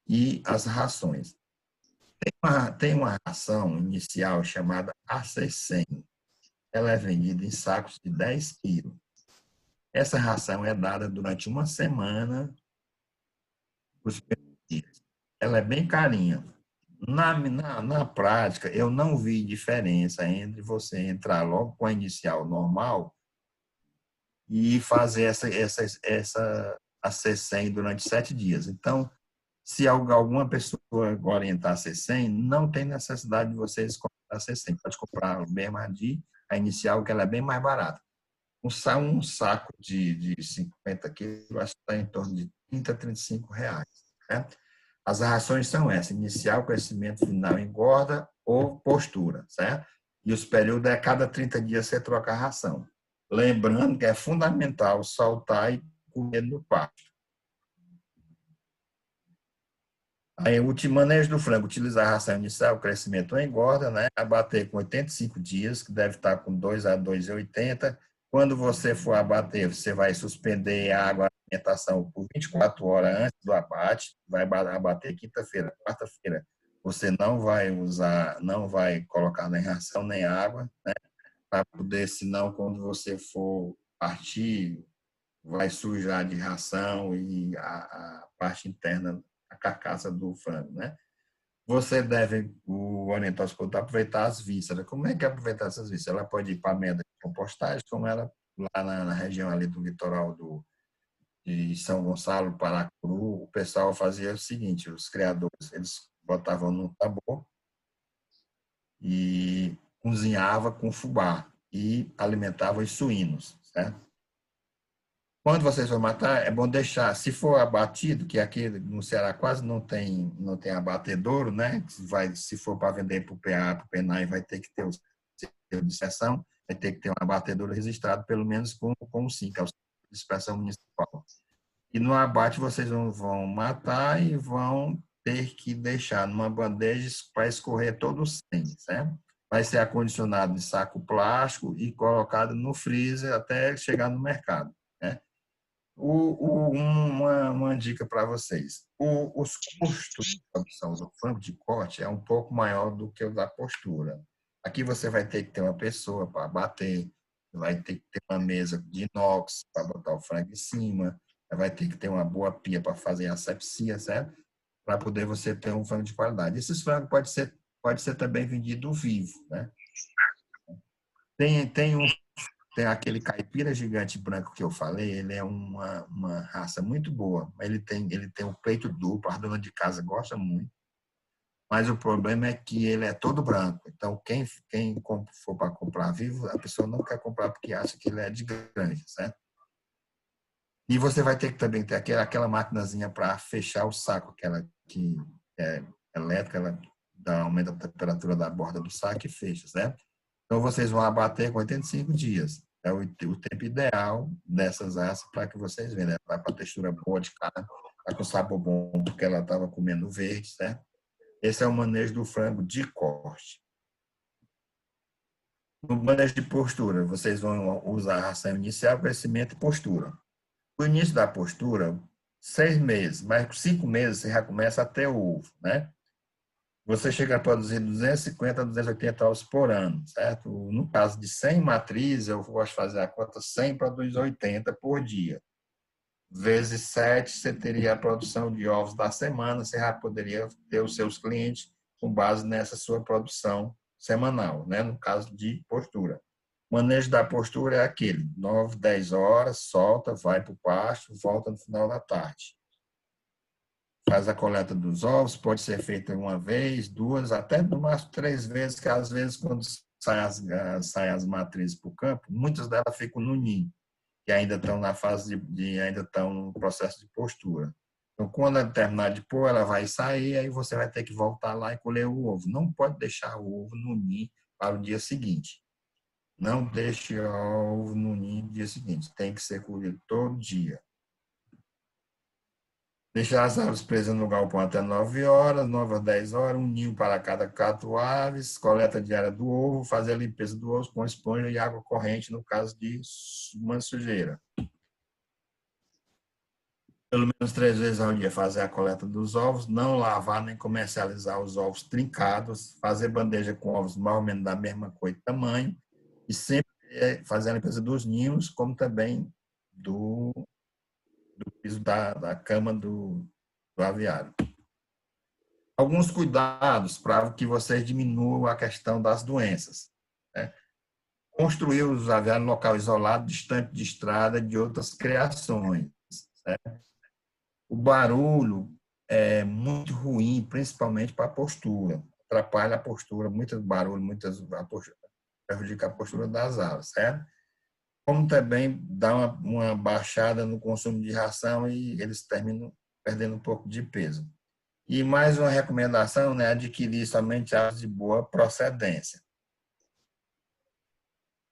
E as rações. Tem uma ração inicial chamada AC100. Ela é vendida em sacos de 10 quilos. Essa ração é dada durante uma semana, os primeiros dias. Ela é bem carinha. Na prática, eu não vi diferença entre você entrar logo com a inicial normal e fazer essa a C100 durante 7 dias. Então, se alguma pessoa orientar a C100, não tem necessidade de vocês comprar a C100. Pode comprar mesmo a inicial, que ela é bem mais barata. Um saco de 50 quilos vai estar em torno de 30 a 35 reais. Né? As rações são essas: inicial, crescimento final, engorda ou postura, certo? E os períodos é cada 30 dias você troca a ração. Lembrando que é fundamental soltar e comer no pasto. Aí, o manejo do frango: utilizar a ração inicial, crescimento ou engorda, né? Abater com 85 dias, que deve estar com 2 a 2,80. Quando você for abater, você vai suspender a água e alimentação por 24 horas antes do abate, vai abater quinta-feira, quarta-feira. Você não vai usar, não vai colocar nem ração nem água, né? Para poder, senão, quando você for partir, vai sujar de ração e a parte interna, a carcaça do frango, né? Você deve, o ornitorrinolaringólogo, aproveitar as vísceras. Como é que é aproveitar essas vísceras? Ela pode ir para a mesa de compostagem, como ela lá na região ali do litoral de São Gonçalo, Paracuru, o pessoal fazia o seguinte: os criadores, eles botavam num tambor e cozinhava com fubá e alimentavam os suínos, certo? Quando vocês vão matar, é bom deixar, se for abatido, que aqui no Ceará quase não tem abatedouro, né? Se for para vender para o PA, para o PENAI, vai ter que ter o selo de inspeção, vai ter que ter um abatedouro registrado, pelo menos com o SIM, que é o Sistema de Inspeção Municipal. E no abate vocês vão matar e vão ter que deixar numa bandeja para escorrer todo o sangue, certo? Vai ser acondicionado em saco plástico e colocado no freezer até chegar no mercado, né? Uma dica para vocês: os custos de produção do frango de corte é um pouco maior do que o da postura. Aqui você vai ter que ter uma pessoa para bater, vai ter que ter uma mesa de inox para botar o frango em cima, vai ter que ter uma boa pia para fazer a asepsia, certo? Para poder você ter um frango de qualidade. Esses frangos pode ser também vendido vivo, né? Tem aquele caipira gigante branco que eu falei, ele é uma raça muito boa. Ele tem um peito duplo, a dona de casa gosta muito. Mas o problema é que ele é todo branco. Então, quem for para comprar vivo, a pessoa não quer comprar porque acha que ele é de granja, certo? E você vai ter que também ter aquela maquinazinha para fechar o saco, aquela que é elétrica, ela aumenta a temperatura da borda do saco e fecha, certo? Então, vocês vão abater com 85 dias. É o tempo ideal dessas raças para que vocês vendam. Ela está com a textura boa de carne, está com sabor bom, porque ela estava comendo verde, certo? Esse é o manejo do frango de corte. No manejo de postura, vocês vão usar a ração inicial, crescimento e postura. O início da postura, 6 meses, mas com 5 meses você já começa a ter o ovo, né? Você chega a produzir 250 a 280 ovos por ano, certo? No caso de 100 matrizes, eu gosto de fazer a conta 100 para 280 por dia. Vezes 7, você teria a produção de ovos da semana, você já poderia ter os seus clientes com base nessa sua produção semanal, né? No caso de postura. O manejo da postura é aquele, 9, 10 horas, solta, vai para o pasto, volta no final da tarde. Faz a coleta dos ovos, pode ser feita uma vez, duas, até no máximo 3 vezes, que às vezes quando saem as matrizes para o campo, muitas delas ficam no ninho, que ainda estão na fase ainda estão no processo de postura. Então, quando ela terminar de pôr, ela vai sair, aí você vai ter que voltar lá e colher o ovo. Não pode deixar o ovo no ninho para o dia seguinte. Não deixe o ovo no ninho no dia seguinte. Tem que ser colhido todo dia. Deixar as aves presas no galpão até 9 horas, 9 às 10 horas, um ninho para cada 4 aves, coleta diária do ovo, fazer a limpeza do ovo com esponja e água corrente no caso de uma sujeira. Pelo menos 3 vezes ao dia fazer a coleta dos ovos, não lavar nem comercializar os ovos trincados, fazer bandeja com ovos mais ou menos da mesma cor e tamanho, e sempre fazer a limpeza dos ninhos, como também do piso da cama do aviário. Alguns cuidados para que vocês diminuam a questão das doenças. Né? Construir os aviários em local isolado, distante de estrada de outras criações. Certo? O barulho é muito ruim, principalmente para a postura. Atrapalha a postura, muito barulho, prejudica a postura das aves, certo? Como também dá uma baixada no consumo de ração e eles terminam perdendo um pouco de peso. E mais uma recomendação, né, adquirir somente aves de boa procedência.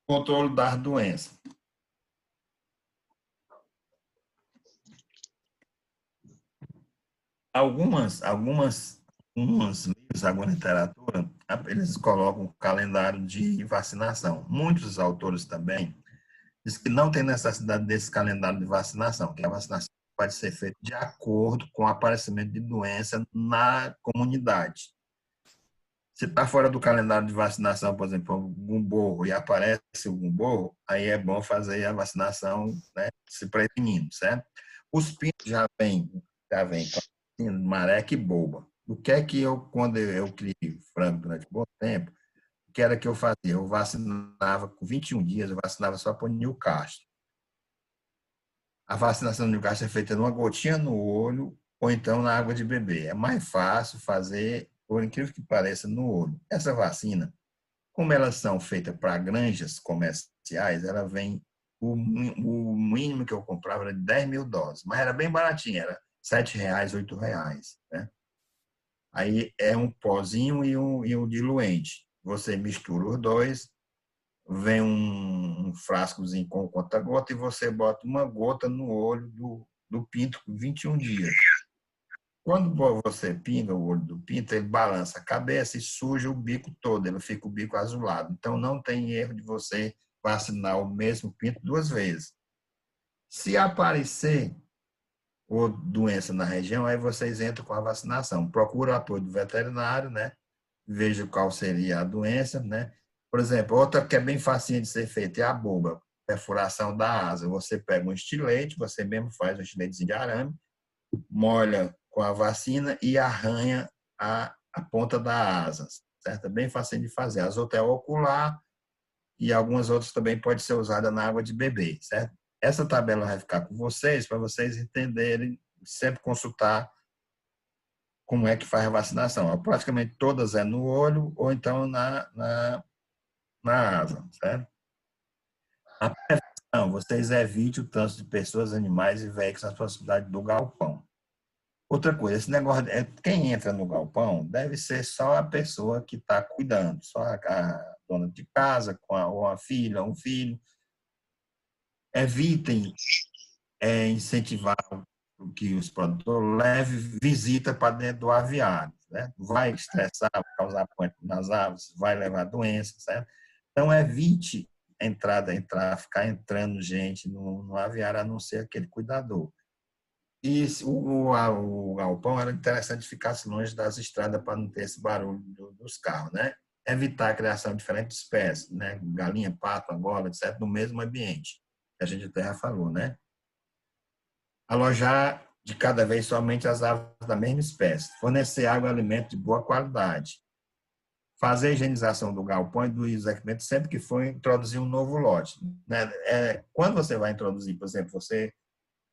Controle das doenças. Alguns livros, alguma literatura, eles colocam o calendário de vacinação. Muitos autores também dizem que não tem necessidade desse calendário de vacinação, que a vacinação pode ser feita de acordo com o aparecimento de doença na comunidade. Se está fora do calendário de vacinação, por exemplo, algum borro e aparece algum borro, aí é bom fazer a vacinação, né, se prevenindo, certo? Os pintos já vêm com mareca e boba. O que é que quando eu criei frango durante um bom tempo, o que era que eu fazia? Eu vacinava com 21 dias, eu vacinava só para o Newcastle. A vacinação do Newcastle é feita numa gotinha no olho ou então na água de beber. É mais fácil fazer, por incrível que pareça, no olho. Essa vacina, como elas são feitas para granjas comerciais, ela vem, o mínimo que eu comprava era de 10 mil doses, mas era bem baratinho, era R$7, R$8. Né? Aí é um pozinho e um diluente. Você mistura os dois, vem um frascozinho com conta-gota e você bota uma gota no olho do pinto por 21 dias. Quando você pinga o olho do pinto, ele balança a cabeça e suja o bico todo, ele fica o bico azulado. Então, não tem erro de você vacinar o mesmo pinto 2 vezes. Se aparecer ou doença na região, aí vocês entram com a vacinação. Procura o apoio do veterinário, né? Veja qual seria a doença, né? Por exemplo, outra que é bem facinha de ser feita é a boba, perfuração da asa. Você pega um estilete, você mesmo faz um estiletezinho de arame, molha com a vacina e arranha a ponta da asa, certo? É bem facinho de fazer. As outras é ocular e algumas outras também podem ser usadas na água de beber, certo? Essa tabela vai ficar com vocês, para vocês entenderem, sempre consultar como é que faz a vacinação. Praticamente todas é no olho ou então na asa, certo? A prevenção, vocês evitem o trânsito de pessoas, animais e veículos na proximidade do galpão. Outra coisa, esse negócio, quem entra no galpão deve ser só a pessoa que está cuidando, só a dona de casa, ou a filha, um filho. Evitem incentivar que os produtores levem visita para dentro do aviário, né? Vai estressar, causar pânico nas aves, vai levar doença, certo? Então, evite ficar entrando gente no aviário, a não ser aquele cuidador. E o galpão era interessante ficasse longe das estradas para não ter esse barulho dos carros, né? Evitar a criação de diferentes espécies, né? Galinha, pato, angola, etc., no mesmo ambiente, que a gente até já falou, né? Alojar de cada vez somente as aves da mesma espécie. Fornecer água e alimento de boa qualidade. fazer a higienização do galpão e dos equipamentos sempre que for introduzir um novo lote, né? Quando você vai introduzir, por exemplo, você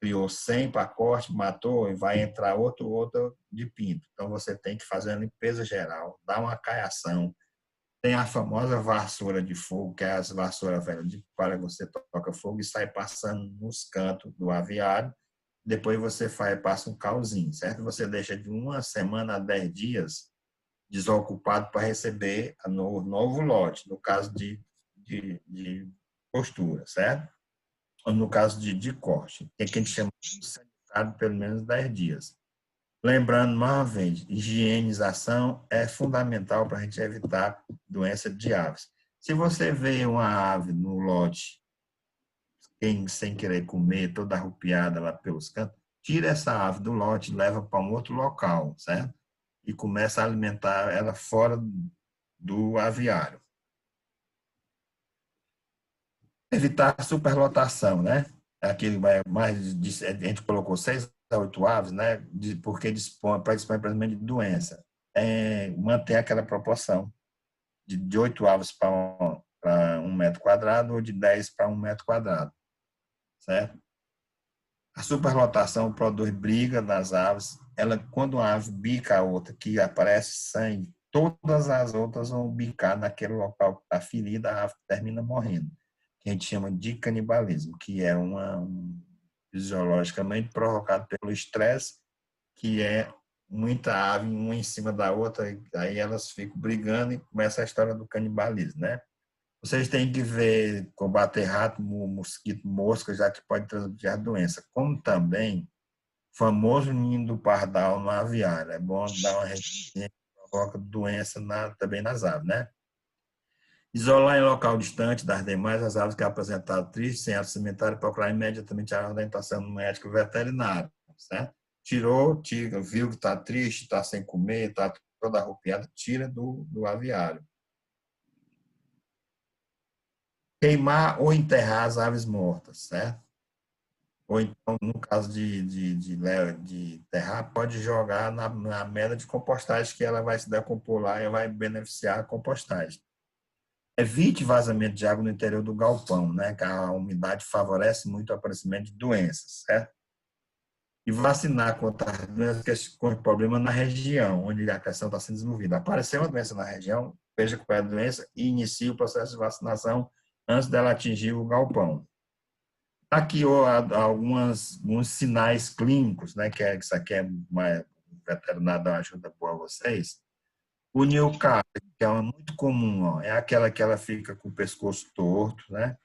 criou 100 pacotes, matou e vai entrar outro de pinto. Então, você tem que fazer a limpeza geral, dar uma caiação. Tem a famosa vassoura de fogo, que é as vassouras velhas de para você toca fogo e sai passando nos cantos do aviário. Depois você passa um calzinho, certo? Você deixa de 1 semana a 10 dias desocupado para receber o novo lote, no caso de postura, certo? Ou no caso de corte, que a gente chama de sanitário pelo menos 10 dias. Lembrando, mais uma vez, higienização é fundamental para a gente evitar doença de aves. Se você vê uma ave no lote, sem querer comer, toda arrupiada lá pelos cantos, tira essa ave do lote e leva para um outro local, certo? E começa a alimentar ela fora do aviário. Evitar a superlotação, né? Aqui a gente colocou 6 a 8 aves, né? Porque para dispõe de doença. Manter aquela proporção de 8 aves para 1 metro quadrado ou de 10 para 1 metro quadrado, certo? A superlotação produz briga nas aves. Quando uma ave bica a outra, que aparece sangue, todas as outras vão bicar naquele local que está ferida, a ave termina morrendo. Que a gente chama de canibalismo, que é fisiologicamente provocado pelo estresse, que é muita ave uma em cima da outra, aí elas ficam brigando e começa a história do canibalismo, né? Vocês têm que ver, combater rato, mosquito, mosca, já que pode transmitir a doença. Como também, o famoso ninho do pardal no aviário. É bom dar uma restrição que provoca doença também nas aves, né? Isolar em local distante das demais as aves que apresentaram triste, sem cimentário, procurar imediatamente a orientação do médico veterinário, certo? Tira, viu que está triste, está sem comer, está toda arrupiada, tira do aviário. Queimar ou enterrar as aves mortas, certo? Ou então, no caso de enterrar, pode jogar na mela de compostagem, que ela vai se decompor lá e vai beneficiar a compostagem. Evite vazamento de água no interior do galpão, né? Que a umidade favorece muito o aparecimento de doenças, certo? E vacinar contra as doenças com problema na região onde a questão está sendo desenvolvida. Apareceu uma doença na região, veja qual é a doença e inicie o processo de vacinação antes dela atingir o galpão. Aqui alguns sinais clínicos, né? Que isso aqui é uma veterinária dá uma ajuda boa a vocês. O Newcastle, que é uma muito comum, ó, é aquela que ela fica com o pescoço torto, né?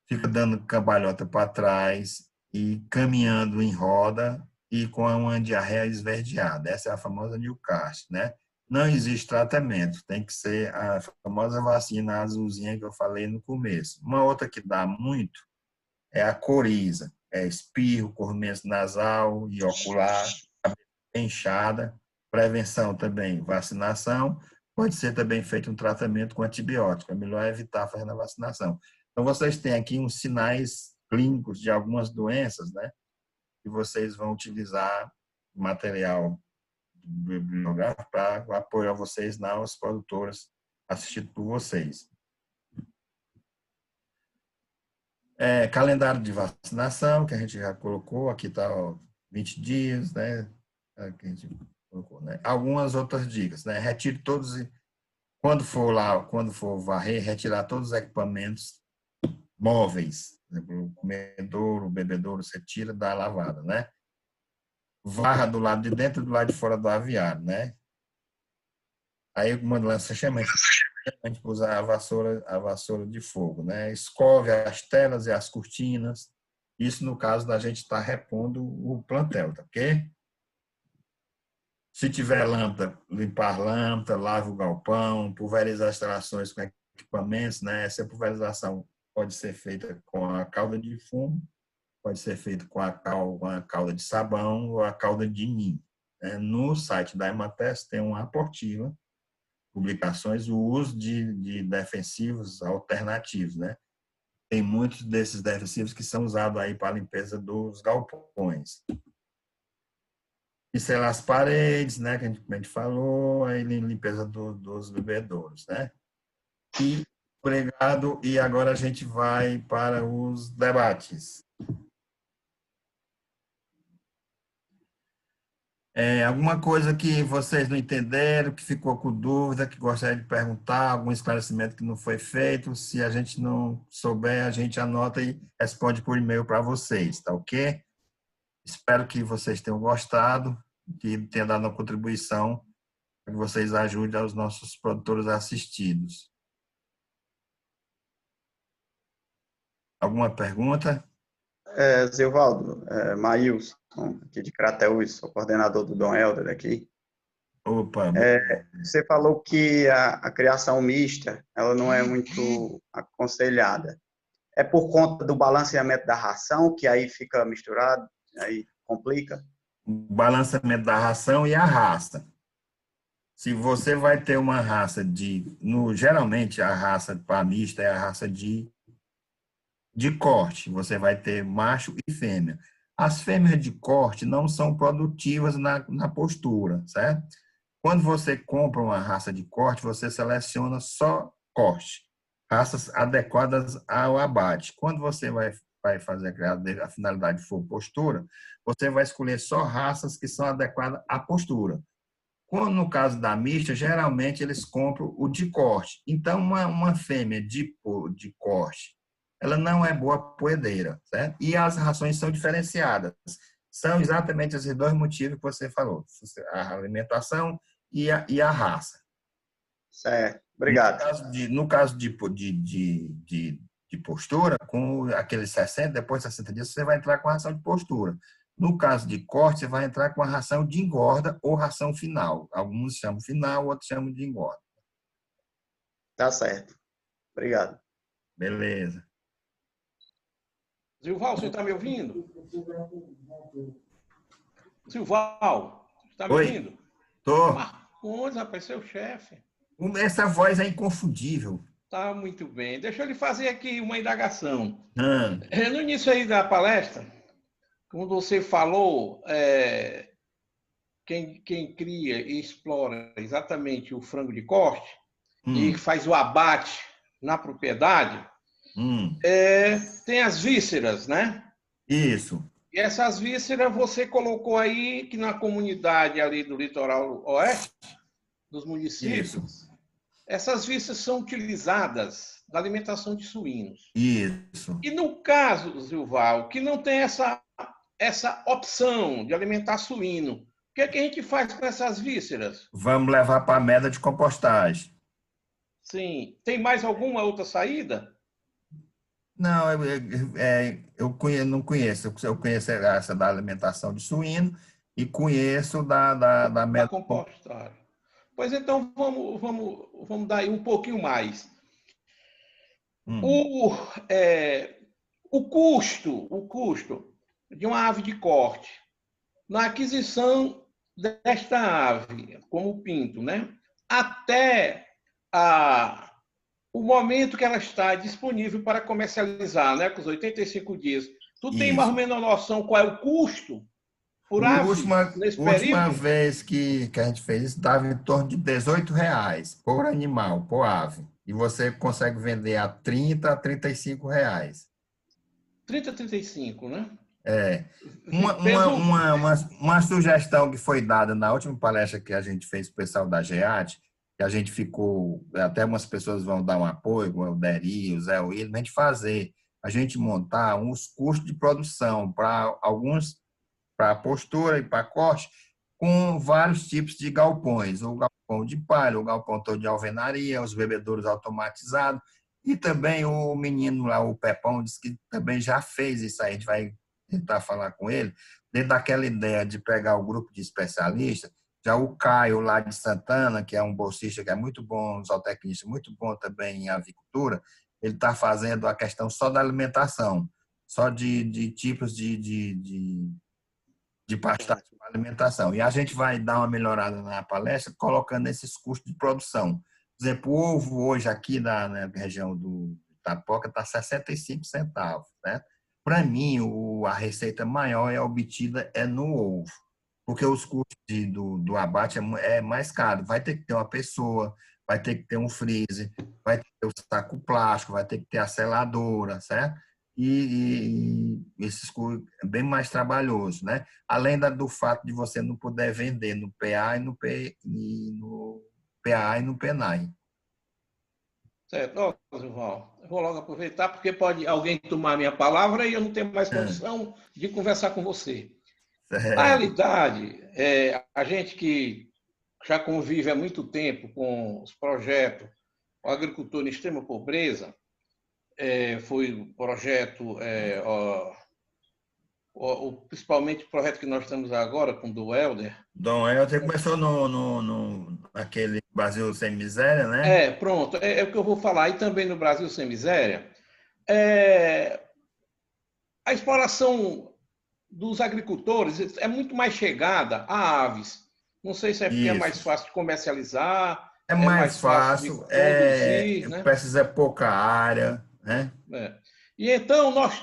Fica dando cambalhota para trás e caminhando em roda e com uma diarreia esverdeada. Essa é a famosa Newcastle, né? Não existe tratamento, tem que ser a famosa vacina azulzinha que eu falei no começo. Uma outra que dá muito é a coriza, é espirro, corrimento nasal e ocular, cabeça inchada. Prevenção também, vacinação. Pode ser também feito um tratamento com antibiótico. É melhor evitar fazendo a vacinação. Então, vocês têm aqui uns sinais clínicos de algumas doenças, né? Que vocês vão utilizar material bibliográfico para apoiar vocês nas produtoras assistido por vocês. Calendário de vacinação, que a gente já colocou, aqui está 20 dias, né? Aqui a gente colocou, né? Algumas outras dicas, né? Retire todos, quando for varrer, retirar todos os equipamentos móveis, por exemplo, o comedouro, o bebedouro, você tira da lavada, né? Varra do lado de dentro e do lado de fora do aviário, né? Aí uma lança chamante a gente usar a vassoura de fogo, né? Escove as telas e as cortinas. Isso no caso da gente estar repondo o plantel, tá ok? Se tiver lâmpada, limpar lâmpada, lave o galpão, pulverizar as instalações com equipamentos, né? Essa pulverização pode ser feita com a cauda de fumo, pode ser feita com a cauda de sabão ou a cauda de ninho. No site da Emates tem uma aportiva, publicações, o uso de defensivos alternativos, né? Tem muitos desses defensivos que são usados aí para a limpeza dos galpões. pincelar as paredes, né, que a gente falou, aí limpeza dos bebedouros, né? E obrigado, e agora a gente vai para os debates. Alguma coisa que vocês não entenderam, que ficou com dúvida, que gostaria de perguntar, algum esclarecimento que não foi feito, se a gente não souber, a gente anota e responde por e-mail para vocês, tá ok? Espero que vocês tenham gostado, que tenha dado uma contribuição para que vocês ajudem aos nossos produtores assistidos. Alguma pergunta? Zilvaldo, Maílson, aqui de Crateús, sou coordenador do Dom Helder aqui. Opa, Você falou que a criação mista, ela não é muito aconselhada. É por conta do balanceamento da ração, que aí fica misturado, aí complica? o balanceamento da ração e a raça. Se você vai ter uma raça geralmente a raça para mista é a raça de corte, você vai ter macho e fêmea. As fêmeas de corte não são produtivas na postura, certo? Quando você compra uma raça de corte, você seleciona só corte, raças adequadas ao abate. Quando você vai fazer a finalidade for postura, você vai escolher só raças que são adequadas à postura. Quando, no caso da mista, geralmente eles compram o de corte. Então, uma fêmea de corte, ela não é boa poedeira, certo? E as rações são diferenciadas. São exatamente esses dois motivos que você falou: a alimentação e a raça. Certo, No obrigado. caso de postura, com aqueles 60, depois de 60 dias, você vai entrar com a ração de postura. No caso de corte, você vai entrar com a ração de engorda ou ração final. Alguns chamam final, outros chamam de engorda. Tá certo. Obrigado. Beleza. Silval, você está me ouvindo? Silval, está me Oi, ouvindo? tô. Marcondes, rapaz, seu chefe. Essa voz é inconfundível. Tá muito bem. Deixa eu lhe fazer aqui uma indagação. Ah, No início aí da palestra, quando você falou, quem cria e explora exatamente o frango de corte e hum, faz o abate na propriedade, hum. tem as vísceras, né? Isso, E essas vísceras você colocou aí que na comunidade ali do litoral oeste, dos isso, municípios, essas vísceras são utilizadas na alimentação de suínos. isso. E no caso, Zilval, que não tem essa opção de alimentar suíno, o que é que a gente faz com essas vísceras? Vamos levar para a meta de compostagem. Sim, tem mais alguma outra saída? Não, não conheço. Eu conheço essa da alimentação de suíno e conheço da Da meta. compostagem. Pois então, vamos dar aí um pouquinho mais. Hum, O, é, o custo de uma ave de corte na aquisição desta ave, como o pinto, né? Até o momento que ela está disponível para comercializar, né? Com os 85 dias. Tu tem mais ou isso. menos a noção qual é o custo por ave nesse Última período? vez que a gente fez isso, dava em torno de R$ 18 por animal, por ave. E você consegue vender a 30 a R$ 35. 30, 35, né? É. Uma, uma, Peso. uma, uma, uma sugestão que foi dada na última palestra que a gente fez para o pessoal da GEAT, que a gente ficou, até umas pessoas vão dar um apoio, como o Deri, o Zé William, a gente fazer, a gente montar uns custos de produção para alguns, para postura e para corte, com vários tipos de galpões, o galpão de palha, o galpão todo de alvenaria, os bebedouros automatizados, e também o menino lá, o Pepão, disse que também já fez isso aí, a gente vai tentar falar com ele, dentro daquela ideia de pegar o grupo de especialistas, já o Caio lá de Santana, que é um bolsista que é muito bom, um zootecnista muito bom também em avicultura, ele está fazendo a questão só da alimentação, só de tipos de pastagem para alimentação. E a gente vai dar uma melhorada na palestra colocando esses custos de produção. Por exemplo, o ovo hoje aqui na região do Itapoca está 65 centavos, né? Para mim, a receita maior é obtida no ovo. porque os custos do abate é mais caro. Vai ter que ter uma pessoa, vai ter que ter um freezer, vai ter que ter o saco plástico, vai ter que ter a seladora, certo? E esses custos é bem mais trabalhoso, né? Além do fato de você não poder vender no PA no PA e no PENAI. Certo, ó, Zilval, eu vou logo aproveitar, porque pode alguém tomar minha palavra e eu não tenho mais condição de conversar com você. Na realidade, a gente que já convive há muito tempo com os projetos O Agricultor em Extrema Pobreza, foi o projeto, principalmente o projeto que nós estamos agora com o do Helder. Dom Helder começou naquele Brasil Sem Miséria, né? Pronto, é o que eu vou falar. E também no Brasil Sem Miséria, a exploração dos agricultores é muito mais chegada a aves. Não sei se é porque é mais fácil de comercializar, é mais fácil de produzir, né? Precisa pouca área, né? E então nós,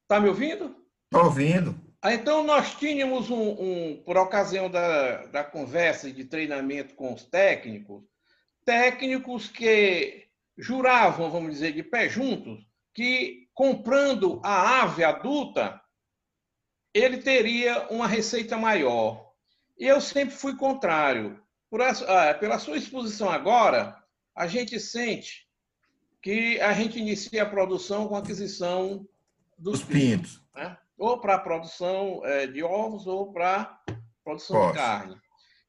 tá me ouvindo? Estou ouvindo. Então nós tínhamos por ocasião da conversa e de treinamento com os técnicos que juravam, vamos dizer, de pé juntos, que comprando a ave adulta ele teria uma receita maior. E eu sempre fui contrário. Pela sua exposição agora, a gente sente que a gente inicia a produção com a aquisição dos pintos, né? Ou para a produção de ovos ou para a produção de carne.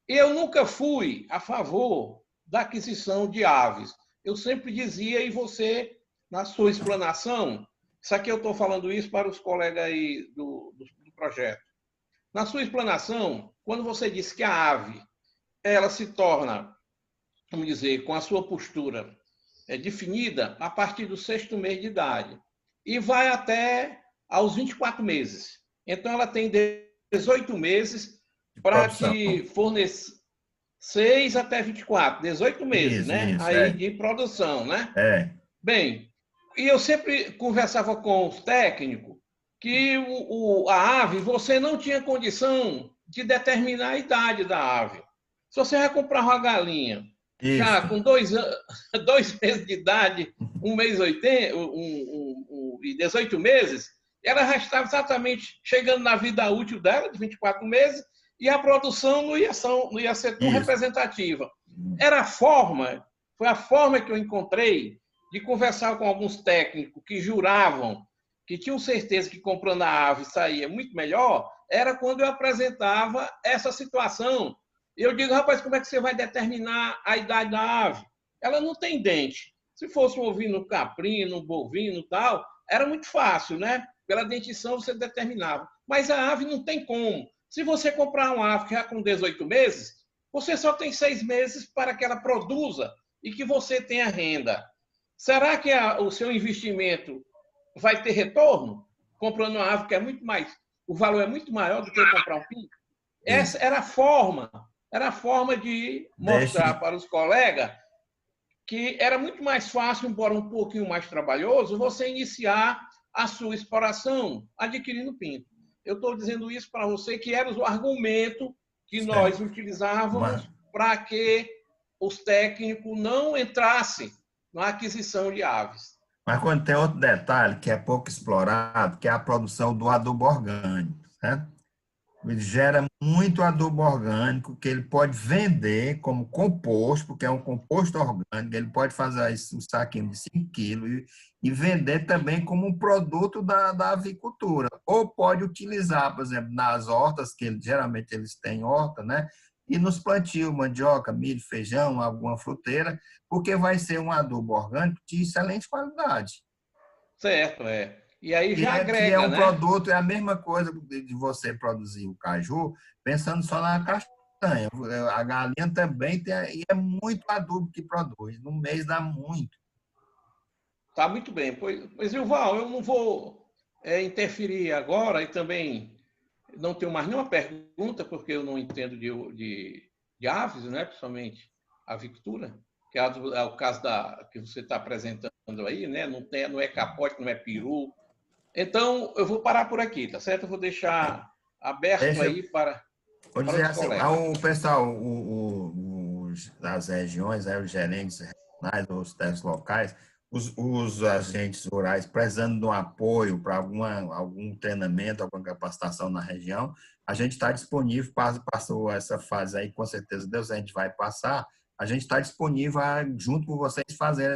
Eu nunca fui a favor da aquisição de aves. Eu sempre dizia, e você, na sua explanação, isso aqui eu estou falando isso para os colegas aí do projeto. Na sua explanação, quando você disse que a ave ela se torna, vamos dizer, com a sua postura definida a partir do 6º mês de idade e vai até aos 24 meses. Então, ela tem 18 meses para te fornecer 6 até 24, 18 meses, isso, né? Isso, aí de produção, né? Bem, e eu sempre conversava com os técnicos que a ave, você não tinha condição de determinar a idade da ave. Se você vai comprar uma galinha já com 2 meses de idade, 1 mês e 18 meses, ela já estava exatamente chegando na vida útil dela, de 24 meses, e a produção não ia ser tão representativa. Foi a forma que eu encontrei de conversar com alguns técnicos que juravam que tinham certeza que comprando a ave saía muito melhor, era quando eu apresentava essa situação. Eu digo, rapaz, como é que você vai determinar a idade da ave? Ela não tem dente. Se fosse um ovino caprino, um bovino e tal, era muito fácil, né? Pela dentição você determinava. Mas a ave não tem como. Se você comprar uma ave já com 18 meses, você só tem 6 meses para que ela produza e que você tenha renda. Será que o seu investimento vai ter retorno comprando uma ave que é muito mais, o valor é muito maior do que comprar um pinto? Essa era a forma de mostrar para os colegas que era muito mais fácil, embora um pouquinho mais trabalhoso, você iniciar a sua exploração adquirindo pinto. Eu estou dizendo isso para você que era o argumento que nós utilizávamos para que os técnicos não entrassem na aquisição de aves. Mas quando tem outro detalhe que é pouco explorado, que é a produção do adubo orgânico, certo? Ele gera muito adubo orgânico que ele pode vender como composto, porque é um composto orgânico, ele pode fazer um saquinho de 5 quilos e vender também como um produto da avicultura. Ou pode utilizar, por exemplo, nas hortas, que geralmente eles têm horta, né? E nos plantios, mandioca, milho, feijão, alguma fruteira, porque vai ser um adubo orgânico de excelente qualidade. Certo, E aí já agrega, que é um né? produto, é a mesma coisa de você produzir o caju, pensando só na castanha. A galinha também tem, e é muito adubo que produz. No mês dá muito. Tá muito bem. Pois Ilval, eu não vou interferir agora e também não tenho mais nenhuma pergunta, porque eu não entendo de aves, né? Principalmente avicultura, que é o caso que você está apresentando aí, né? Não é capote, não é peru. Então, eu vou parar por aqui, tá certo? Eu vou deixar aberto aí para... Vou para dizer os assim, colegas. o pessoal, das regiões, os gerentes regionais, os técnicos locais, os agentes rurais precisando de um apoio para algum treinamento, alguma capacitação na região, a gente está disponível, passou essa fase aí, com certeza Deus, a gente vai passar, a gente está disponível junto com vocês, fazer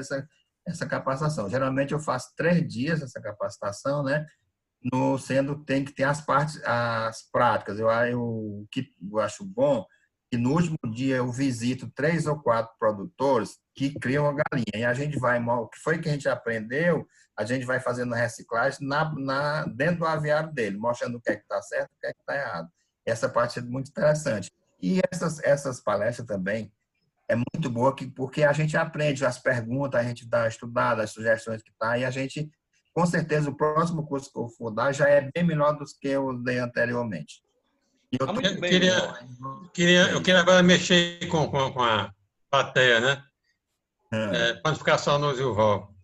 essa capacitação. Geralmente eu faço 3 dias essa capacitação, né? Tem que ter as práticas. O que eu acho bom que no último dia eu visito 3 ou 4 produtores que criam a galinha. E a gente o que foi que a gente aprendeu, a gente vai fazendo reciclagem dentro do aviário dele, mostrando o que é que está certo, o que é que está errado. Essa parte é muito interessante. E essas palestras também é muito boa, porque a gente aprende as perguntas, a gente dá estudada, as sugestões que tá, e a gente, com certeza, o próximo curso que eu for dar já é bem melhor do que eu dei anteriormente. E eu tô Muito Eu bem, queria, João. eu queria agora mexer com a plateia, né? Ah, Para não ficar só no Zilval.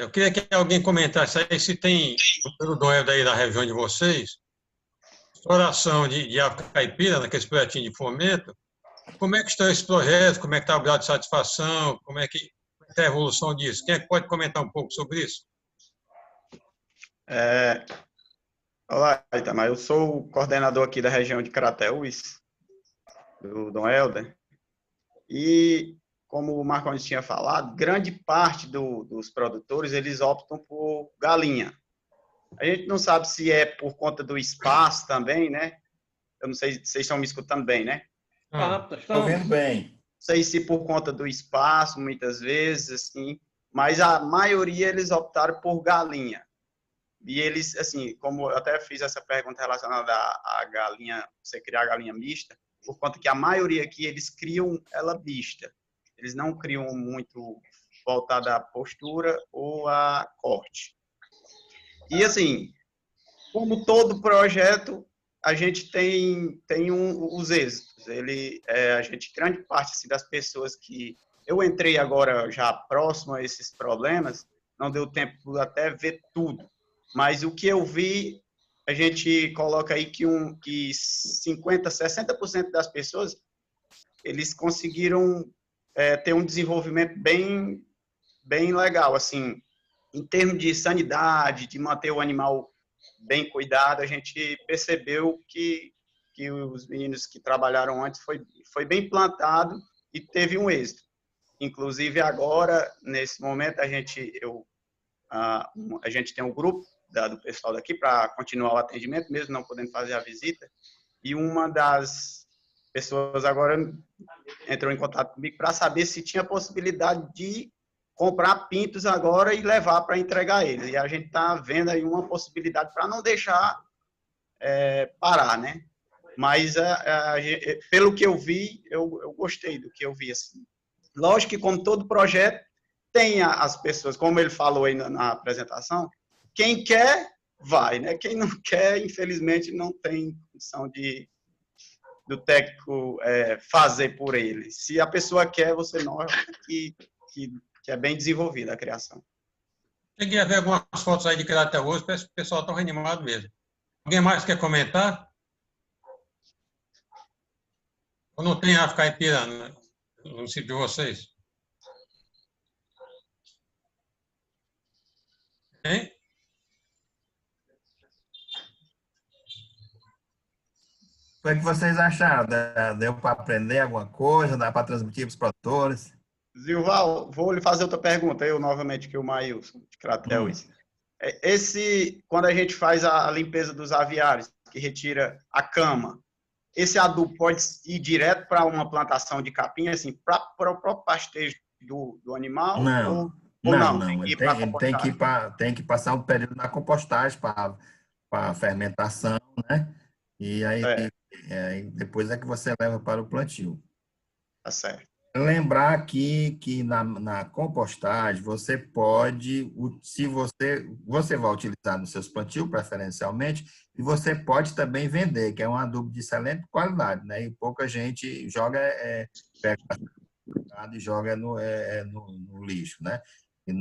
Eu queria que alguém comentasse aí se tem, pelo Dom Helder aí da região de vocês, exploração de ave caipira, naqueles projetinhos de fomento. Como é que estão esses projetos? Como é que está o grau de satisfação? Como é que está a evolução disso? Quem é que pode comentar um pouco sobre isso? É, olá, Itamar. Eu sou o coordenador aqui da região de Crateús, do Dom Helder. E, como o Marcondes tinha falado, grande parte dos produtores, eles optam por galinha. A gente não sabe se é por conta do espaço também, né? Eu não sei se vocês estão me escutando bem, né? Ah, tô vendo Estamos. bem. Não sei se por conta do espaço, muitas vezes, assim, mas a maioria eles optaram por galinha. E eles, assim, como eu até fiz essa pergunta relacionada à galinha, você criar a galinha mista, por conta que a maioria aqui eles criam ela mista. Eles não criam muito voltada à postura ou a corte. E assim, como todo projeto, a gente tem os êxitos. A gente, grande parte assim, das pessoas que eu entrei agora já próximo a esses problemas, não deu tempo até ver tudo. Mas o que eu vi, a gente coloca aí que 50, 60% das pessoas, eles conseguiram ter um desenvolvimento bem legal, assim, em termos de sanidade, de manter o animal bem cuidado, a gente percebeu que os meninos que trabalharam antes foi bem plantado e teve um êxito. Inclusive, agora, nesse momento, a gente tem um grupo do pessoal daqui para continuar o atendimento, mesmo não podendo fazer a visita, e uma das pessoas agora entrou em contato comigo para saber se tinha possibilidade de comprar pintos agora e levar para entregar eles. E a gente está vendo aí uma possibilidade para não deixar parar, né? Mas, pelo que eu vi, eu gostei do que eu vi. Assim. Lógico que, como todo projeto, tem as pessoas, como ele falou aí na apresentação, quem quer, vai, né? Quem não quer, infelizmente, não tem condição do técnico fazer por ele. Se a pessoa quer, você nota que, que é bem desenvolvida a criação. cheguei a ver algumas fotos aí de Crateús, parece que o pessoal está animado mesmo. Alguém mais quer comentar? Ou não tem ave caipira no sítio de vocês? Tem? O que é que vocês acharam? Deu para aprender alguma coisa? Dá para transmitir para os produtores? Zilval, vou lhe fazer outra pergunta, eu novamente, que o Maílson, de Hum. Crateus. Quando a gente faz a limpeza dos aviários, que retira a cama, esse adubo pode ir direto para uma plantação de capim, assim, para o próprio pastejo do animal, Não, ou não, não? Tem não. que ir para a compostagem. Tem que passar um período na compostagem para fermentação, né? E É, aí depois é que você leva para o plantio. tá certo. Lembrar aqui que na compostagem você pode, se você vai utilizar nos seus plantios preferencialmente, e você pode também vender, que é um adubo de excelente qualidade, né? E pouca gente pega e joga no lixo, né? E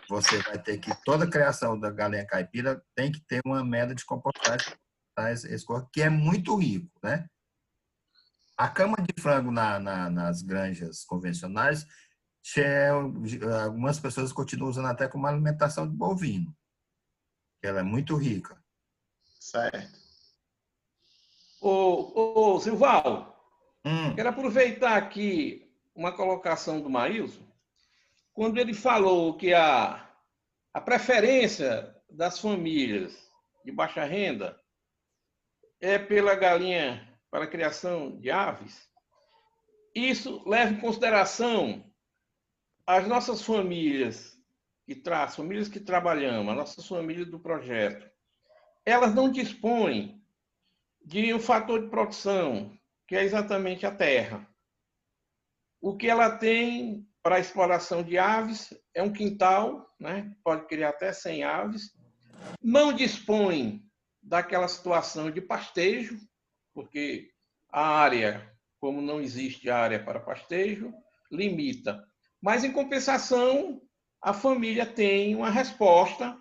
você vai ter que, toda a criação da galinha caipira tem que ter uma média de compostagem. tá? Que é muito rico, né? A cama de frango nas granjas convencionais, algumas pessoas continuam usando até como alimentação de bovino. Ela é muito rica. Certo. Ô, Silval, Hum, quero aproveitar aqui uma colocação do Maílson, quando ele falou que a preferência das famílias de baixa renda é pela galinha para a criação de aves. Isso leva em consideração as nossas famílias famílias que trabalhamos, as nossas famílias do projeto. Elas não dispõem de um fator de produção, que é exatamente a terra. O que ela tem para a exploração de aves é um quintal, né? Pode criar até 100 aves. Não dispõe daquela situação de pastejo, porque a área, como não existe área para pastejo, limita. Mas, em compensação, a família tem uma resposta,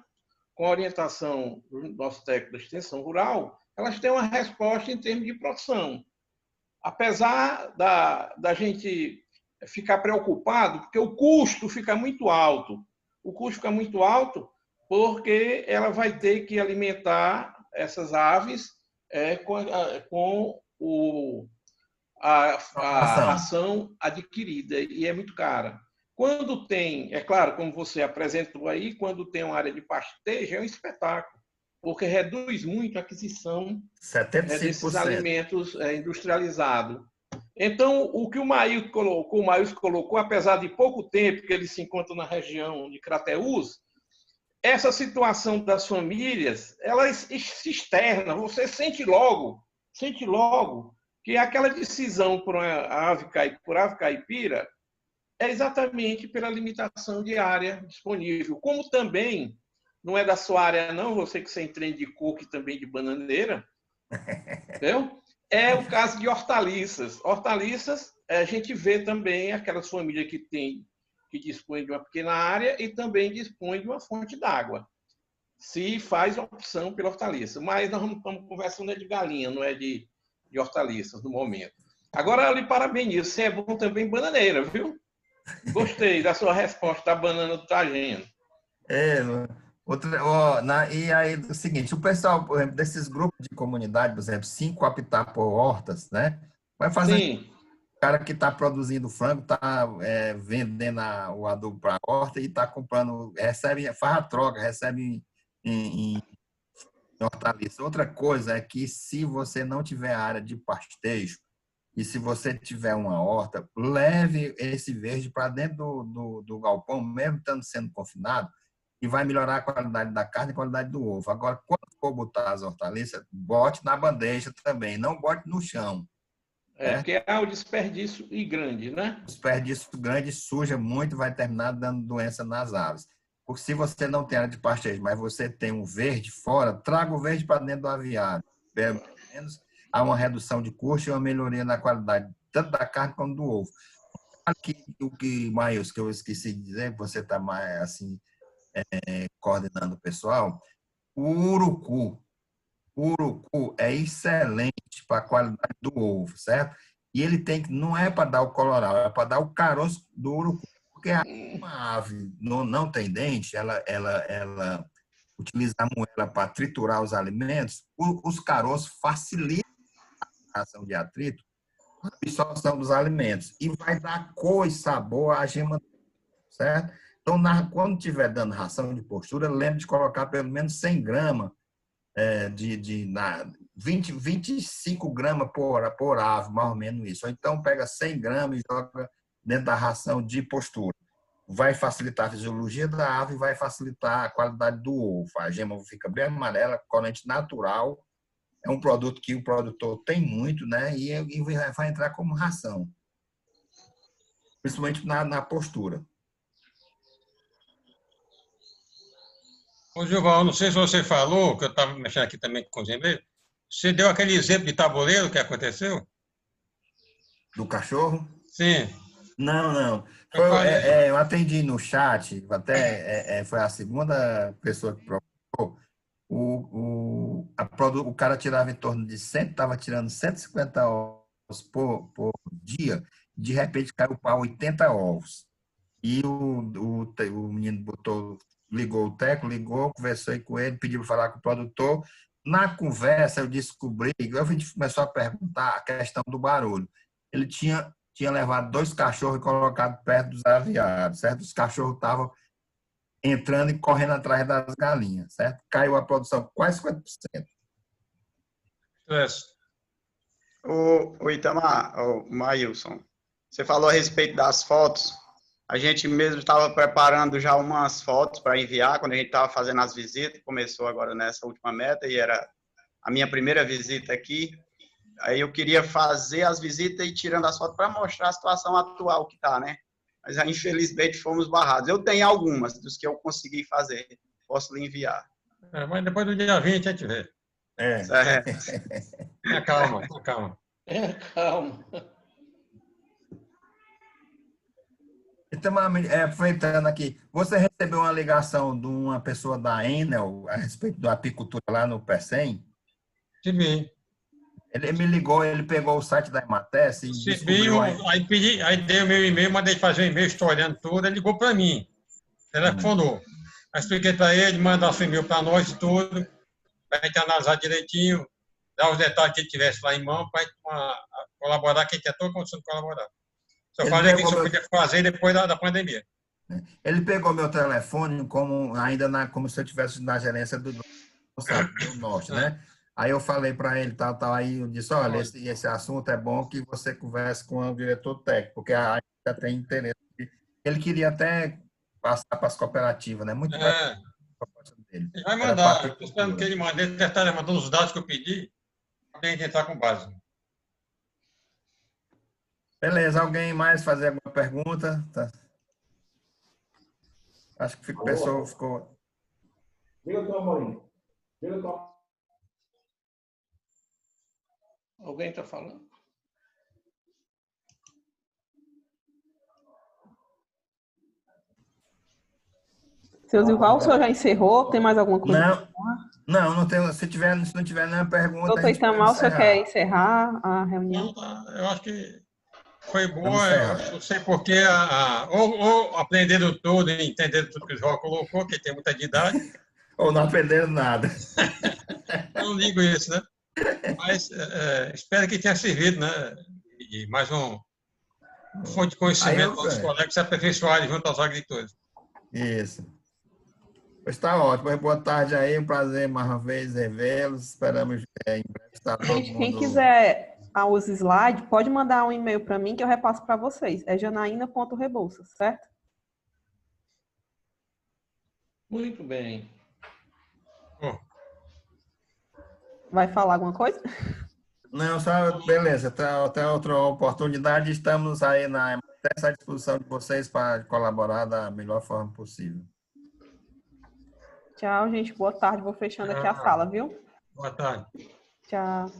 com a orientação do nosso técnico da extensão rural, elas têm uma resposta em termos de produção. Apesar da gente ficar preocupado, porque o custo fica muito alto. O custo fica muito alto porque ela vai ter que alimentar essas aves com a ação. ração adquirida, e é muito cara. Quando tem, é claro, como você apresentou aí, quando tem uma área de pastejo, é um espetáculo, porque reduz muito a aquisição desses 75%. alimentos industrializados. Então, o que o Maílson colocou, apesar de pouco tempo que ele se encontra na região de Crateús, essa situação das famílias, ela se externa, você sente logo que aquela decisão por ave caipira é exatamente pela limitação de área disponível. Como também, não é da sua área não, você que você entende de coco e também de bananeira, entendeu? É o caso de hortaliças. Hortaliças, a gente vê também aquelas famílias que dispõem de uma pequena área e também dispõem de uma fonte d'água. Se faz a opção pela hortaliça. Mas nós estamos conversando de galinha, não é de hortaliças no momento. Agora, eu lhe parabenizo. Você é bom também bananeira, viu? Gostei da sua resposta da banana do Trajano. E aí, o seguinte, o pessoal, por exemplo, desses grupos de comunidade, por exemplo, 5 Habitat por Hortas, né? Vai fazendo, Sim. o cara que está produzindo frango, está vendendo o adubo para a horta e está comprando, faz a troca, recebe em hortaliça. Outra coisa é que se você não tiver área de pastejo e se você tiver uma horta, leve esse verde para dentro do galpão, mesmo estando sendo confinado, e vai melhorar a qualidade da carne e a qualidade do ovo. Agora, quando for botar as hortaliças, bote na bandeja também, não bote no chão. Porque é um desperdício e grande, né? Desperdício grande, suja muito, vai terminar dando doença nas aves. Porque se você não tem área de pastejo, mas você tem um verde fora, traga o verde para dentro do aviário. Pelo menos há uma redução de custo e uma melhoria na qualidade, tanto da carne como do ovo. Aqui, Maílson, que eu esqueci de dizer, você está mais assim, coordenando o pessoal, o urucu é excelente para a qualidade do ovo, certo? E ele não é para dar o coloral, é para dar o caroço do urucu. Porque uma ave não tem dente, ela utiliza a moela para triturar os alimentos, os caroços facilitam a ação de atrito, a absorção dos alimentos e vai dar cor e sabor à gema, certo? Então, quando estiver dando ração de postura, lembre de colocar pelo menos 100 gramas 25 gramas por ave, mais ou menos isso. Ou então pega 100 gramas e joga dentro da ração de postura. Vai facilitar a fisiologia da ave e vai facilitar a qualidade do ovo. A gema fica bem amarela, corante natural. É um produto que o produtor tem muito, né? E vai entrar como ração. Principalmente na postura. Ô, Gilval, não sei se você falou, que eu estava mexendo aqui também com os e-mails, você deu aquele exemplo de tabuleiro que aconteceu? Do cachorro? Sim. Não. Eu atendi no chat, até foi a segunda pessoa que procurou. o cara tirava em torno de 100, estava tirando 150 ovos por dia, de repente caiu para 80 ovos. E o menino ligou o teco, conversei com ele, pediu para falar com o produtor. Na conversa, eu descobri, a gente começou a perguntar a questão do barulho. Ele tinha levado 2 cachorros e colocado perto dos aviários, certo? Os cachorros estavam entrando e correndo atrás das galinhas, certo? Caiu a produção quase 50%. O Itamar, o Maílson, você falou a respeito das fotos. A gente mesmo estava preparando já umas fotos para enviar quando a gente estava fazendo as visitas. Começou agora nessa última meta e era a minha primeira visita aqui. Aí eu queria fazer as visitas e tirando as fotos para mostrar a situação atual que está, né? Mas infelizmente fomos barrados. Eu tenho algumas dos que eu consegui fazer. Posso lhe enviar. Mas depois do dia 20 a gente vê. Certo. Calma. Calma. Então, aproveitando aqui, você recebeu uma ligação de uma pessoa da Enel a respeito da apicultura lá no PECEM? Recebi. Ele me ligou, ele pegou o site da Emates e descobriu... Aí dei o meu e-mail, mandei fazer um e-mail historiando tudo, ele ligou para mim, telefonou. Aí expliquei para ele, mandasse o e-mail para nós e tudo, para a gente analisar direitinho, dar os detalhes que ele tivesse lá em mão, para a gente colaborar, que a gente tem toda a condição de colaborar. Só falei que isso podia fazer depois da pandemia. Ele pegou meu telefone como se eu estivesse na gerência do Norte, né? Aí eu falei para ele, tal, aí eu disse, olha, esse assunto é bom que você converse com o diretor técnico, porque a gente tem interesse. Ele queria até passar para as cooperativas, né? Muito bem. Ele vai mandar, estou esperando que ele mande. Ele deve estar mandando os dados que eu pedi, para a gente entrar com base. Beleza, alguém mais fazer alguma pergunta? Tá. Acho que o pessoal ficou... Diga tua, Maurinho. Diga tua. Alguém está falando? Seu Zilval, o senhor já encerrou? Tem mais alguma coisa? Não tenho. Se não tiver nenhuma pergunta, doutor Itamar, o senhor quer encerrar a reunião? Não, eu acho que foi boa. Eu não sei porque ou aprenderam tudo e entenderam tudo que o João colocou, que tem muita de idade. Ou não aprenderam nada. Eu não digo isso, né? Mas espero que tenha servido, né? E mais uma fonte de conhecimento para os colegas se aperfeiçoarem junto aos agricultores. Isso. Está ótimo. Boa tarde aí. Um prazer mais uma vez revê-los. Esperamos em breve estar todo mundo... Quem quiser os slides, pode mandar um e-mail para mim que eu repasso para vocês. É janaína.rebouças, certo? Muito bem. Vai falar alguma coisa? Não, só beleza. Até outra oportunidade. Estamos aí à disposição de vocês para colaborar da melhor forma possível. Tchau, gente. Boa tarde. Vou fechando aqui a sala, viu? Boa tarde. Tchau.